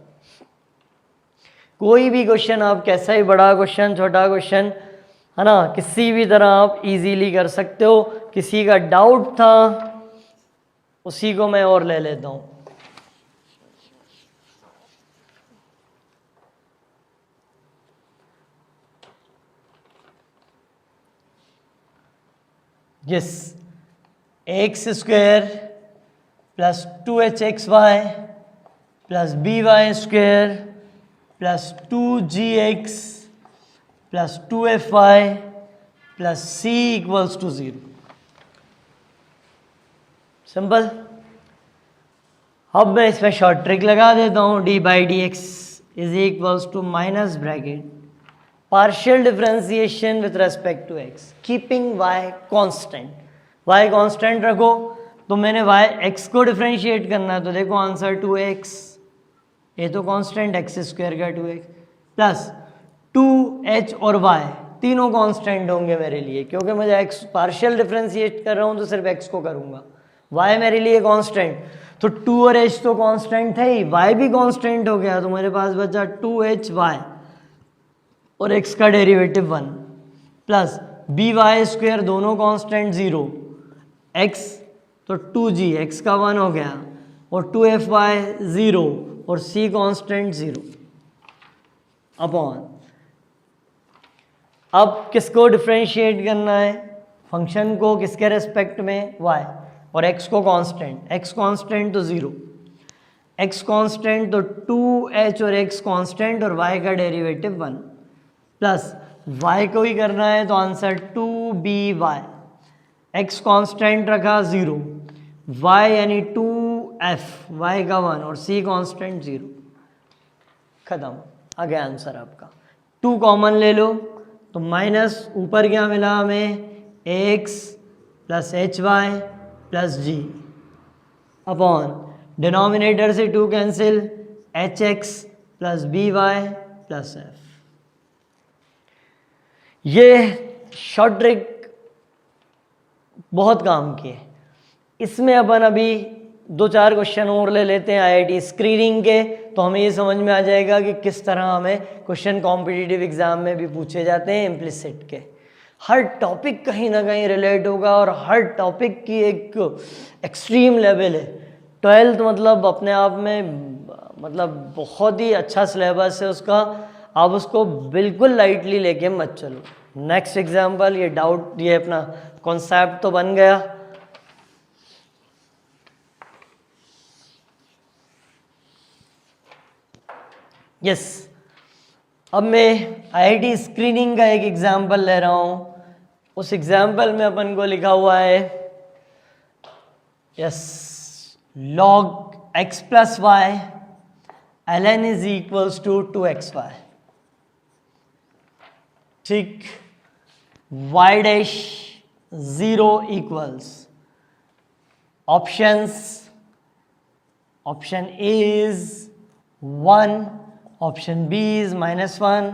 कोई भी क्वेश्चन आप कैसा ही बड़ा क्वेश्चन छोटा क्वेश्चन है ना, किसी भी तरह आप इजीली कर सकते हो। किसी का डाउट था उसी को मैं और ले लेता हूँ। Yes, x square plus 2hxy plus by square plus 2gx plus 2fy plus c equals to 0। Simple. अब मैं इसमें शॉर्ट ट्रिक लगा देता हूँ, d by d x is equals to minus bracket partial differentiation with respect to x keeping y constant. y constant रखो तो मैंने x को डिफरेंशिएट करना है, तो देखो आंसर 2x, ये तो कांस्टेंट x स्क्वायर का 2x प्लस 2h और y तीनों कांस्टेंट होंगे मेरे लिए, क्योंकि मुझे x पार्शियल डिफरेंशिएट कर रहा हूँ तो सिर्फ x को करूँगा, y मेरे लिए कांस्टेंट। तो 2 और h तो कांस्टेंट है ही, y भी कांस्टेंट हो गया, तो मेरे पास बचा 2hy और x का derivative 1 plus b y square, दोनों कांस्टेंट 0, x तो 2g, x का 1 हो गया, और 2fy 0 और c कांस्टेंट 0 अपॉन, अब किसको डिफरेंशिएट करना है, फंक्शन को किसके रेस्पेक्ट में, y, और x को कांस्टेंट, x कांस्टेंट तो 0, x कांस्टेंट तो 2h और x कांस्टेंट और y का डेरिवेटिव 1 प्लस y को ही करना है तो आंसर 2by, x कांस्टेंट रखा 0, y यानी 2f, y का 1 और c कांस्टेंट 0, खत्म, आ गया आंसर आपका। 2 कॉमन ले लो तो माइनस ऊपर क्या मिला हमें, ax plus hy plus g upon denominator से 2 cancel, hx plus by plus f। ये शॉर्ट ट्रिक बहुत काम की है। इसमें अपन अभी 2-4 क्वेश्चन और ले लेते हैं आईआईटी स्क्रीनिंग के, तो हमें ये समझ में आ जाएगा कि किस तरह हमें क्वेश्चन कॉम्पिटिटिव एग्जाम में भी पूछे जाते हैं इम्प्लिसिट के। हर टॉपिक कहीं ना कहीं रिलेट होगा और हर टॉपिक की एक एक्सट्रीम लेवल है। 12th मतलब अपने आप में मतलब बहुत ही अच्छा सिलेबस है उसका, आप उसको बिल्कुल लाइटली लेके मत चलो। नेक्स्ट एग्जाम्पल, ये डाउट, ये अपना कॉन्सेप्ट तो बन गया। यस, अब मैं आईआईटी स्क्रीनिंग का एक एग्जाम्पल ले रहा हूं। उस एग्जाम्पल में अपन को लिखा हुआ है yes log x plus y ln is equals to 2xy। ठीक, y dash 0 equals options, option a is 1, option b is -1,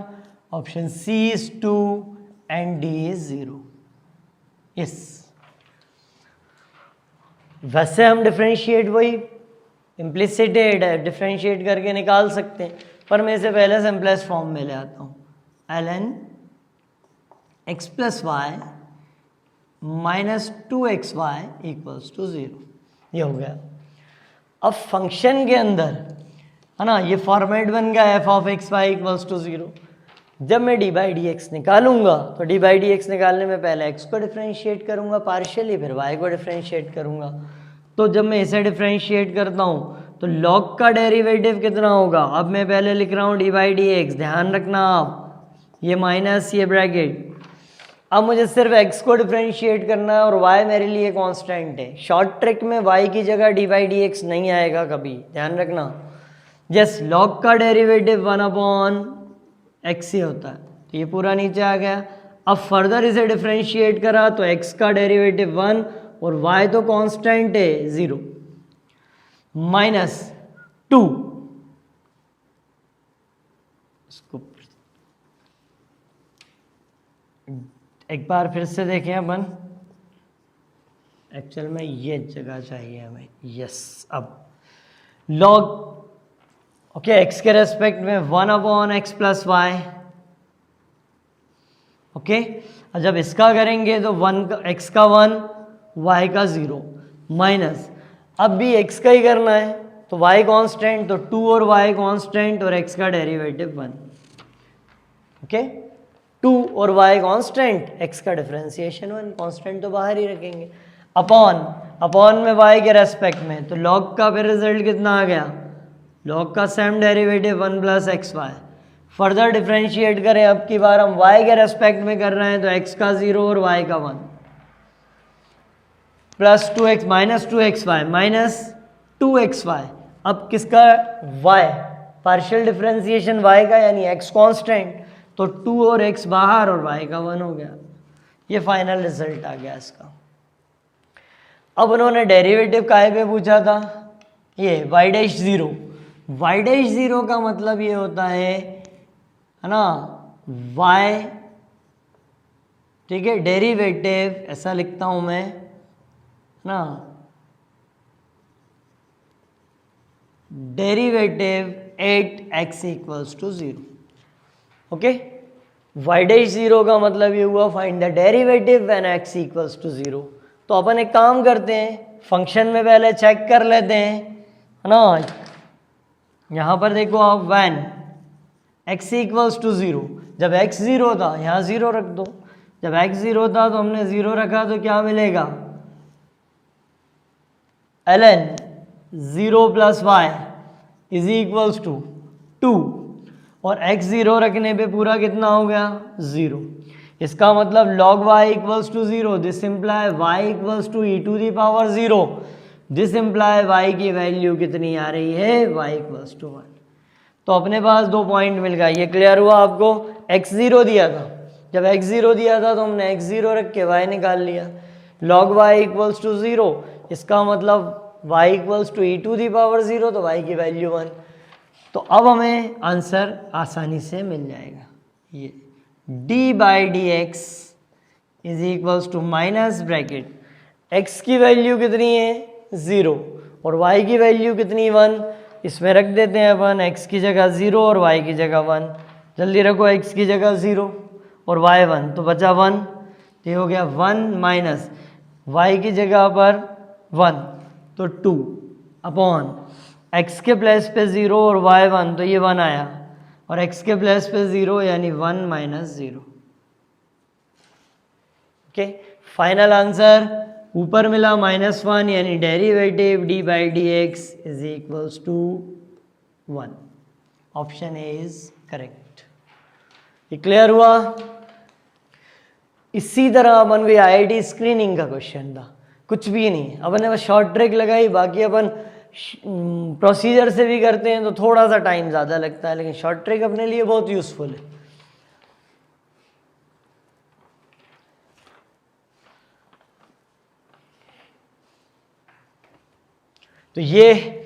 option c is 2 and d is 0। Yes, वैसे हम डिफरेंशिएट वही इम्प्लिसिट डिफरेंशिएट करके निकाल सकते हैं, पर मैं इसे पहले सिंपलेस्ट फॉर्म में ले आता हूँ। ln x plus y minus 2xy equals to 0, ये हो गया। अब फंक्शन के अंदर है ना, ये फॉर्मेट बन गया f of x y equals to 0। जब मैं डी बाई डी एक्स निकालूंगा तो डी बाई डी एक्स निकालने में पहले x को डिफरेंशिएट करूंगा पार्शियली, फिर y को डिफरेंशिएट करूंगा। तो जब मैं इसे डिफरेंशिएट करता हूं तो log का डेरिवेटिव कितना होगा, अब मैं पहले लिख रहा हूं डी बाई डी एक्स, ध्यान रखना आप, ये माइनस ये ब्रैकेट। अब मुझे सिर्फ x को डिफरेंशिएट करना है और y मेरे लिए कांस्टेंट है। शॉर्ट ट्रिक में y की जगह डी बाई डी एक्स नहीं आएगा कभी, ध्यान रखना। यस, log का डेरिवेटिव 1 अपॉन x ही होता है, तो ये पूरा नीचे आ गया। अब फर्दर इसे डिफरेंशिएट करा तो x का डेरिवेटिव 1 और y तो कांस्टेंट है 0 माइनस 2, इसको एक बार फिर से देखें अपन, एक्चुअल में ये जगह चाहिए हमें। यस, अब log ओके x के रेस्पेक्ट में 1 upon x plus y. Okay, और जब इसका करेंगे तो 1 का x का 1 y का 0 माइनस, अब भी x का ही करना है तो y कांस्टेंट तो 2 और y कांस्टेंट और x का डेरिवेटिव 1। ओके, 2 और y कांस्टेंट, x का डिफरेंशिएशन 1, कांस्टेंट तो बाहर ही रखेंगे, अपॉन में y के रेस्पेक्ट में, तो log का फिर रिजल्ट कितना आ गया, log का same derivative 1 plus x y. Further differentiate करें, अब की बार हम y के रेस्पेक्ट में कर रहे हैं तो x का 0 और y का 1 plus 2x minus 2xy minus 2xy। अब किसका y, पार्शियल डिफरेंशिएशन y का यानी x कांस्टेंट, तो 2 और x बाहर और y का 1 हो गया। ये फाइनल रिजल्ट आ गया इसका। अब उन्होंने डेरिवेटिव काहे पे पूछा था, ये y डैश 0। y डैश 0 का मतलब ये होता है ना y, ठीक है, डेरिवेटिव ऐसा लिखता हूं मैं ना, derivative at x equals to 0। Okay, y dash 0 का मतलब ये हुआ find the derivative when x equals to 0। तो अपन एक काम करते हैं, फंक्शन में पहले चेक कर लेते हैं, है ना। यहाँ पर देखो आप व्हेन एक्स इक्वल्स टू 0, जब एक्स 0 था यहाँ 0 रख दो, जब एक्स 0 था तो हमने 0 रखा, तो क्या मिलेगा, ln 0 plus y is equals to 2, और x 0 रखने पे पूरा कितना हो गया 0। इसका मतलब log y equals to 0, this imply y equals to e to the power 0, this imply y की वैल्यू कितनी आ रही है, y इक्वल्स टू 1। तो अपने पास 2 पॉइंट मिल गया, ये क्लियर हुआ आपको। x 0 दिया था, जब x 0 दिया था तो हमने x 0 रख के y निकाल लिया, log y इक्वल्स टू 0, इसका मतलब y equals to e to the power 0, तो y की वैल्यू 1। तो अब हमें आंसर आसानी से मिल जाएगा, ये d by d x is equals to minus bracket x की वैल्यू कितनी है 0 और y की वैल्यू कितनी 1, इसमें रख देते हैं अपन x की जगह 0 और y की जगह 1। जल्दी रखो, x की जगह 0 और y 1, तो बचा 1, तो ये हो गया 1 माइनस y की जगह पर 1 तो 2 अपॉन x के प्लेस पे 0 और y 1, तो ये 1 आया, और x के प्लेस पे 0 यानी 1 माइनस 0। ओके, फाइनल आंसर ऊपर मिला -1, यानी derivative d by d x is equals to 1। Option a is correct. ये क्लियर हुआ। इसी तरह अपन को IIT स्क्रीनिंग का क्वेश्चन था, कुछ भी नहीं, अपन ने बस शॉर्ट ट्रिक लगाई, बाकी अपन प्रोसीजर से भी करते हैं तो थोड़ा सा टाइम ज़्यादा लगता है, लेकिन शॉर्ट ट्रिक अपने लिए बहुत यूज़फुल है। तो ये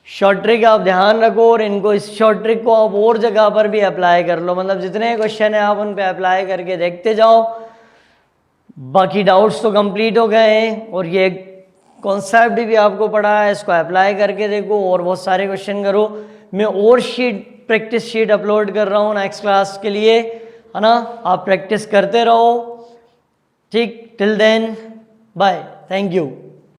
शॉर्ट ट्रिक आप ध्यान रखो, और इनको, इस शॉर्ट ट्रिक को आप और जगह पर भी अप्लाई कर लो, मतलब जितने क्वेश्चन है आप उन पे अप्लाई करके देखते जाओ। बाकी डाउट्स तो कंप्लीट हो गए हैं, और ये कॉन्सेप्ट भी आपको पढ़ा है, इसको अप्लाई करके देखो और बहुत सारे क्वेश्चन करो। मैं और शीट, प्रैक्टिस शीट अपलोड कर रहा हूँ नेक्स्ट क्लास के लिए, है ना। आप प्रैक्टिस करते रहो, ठीक। Till then bye, thank you.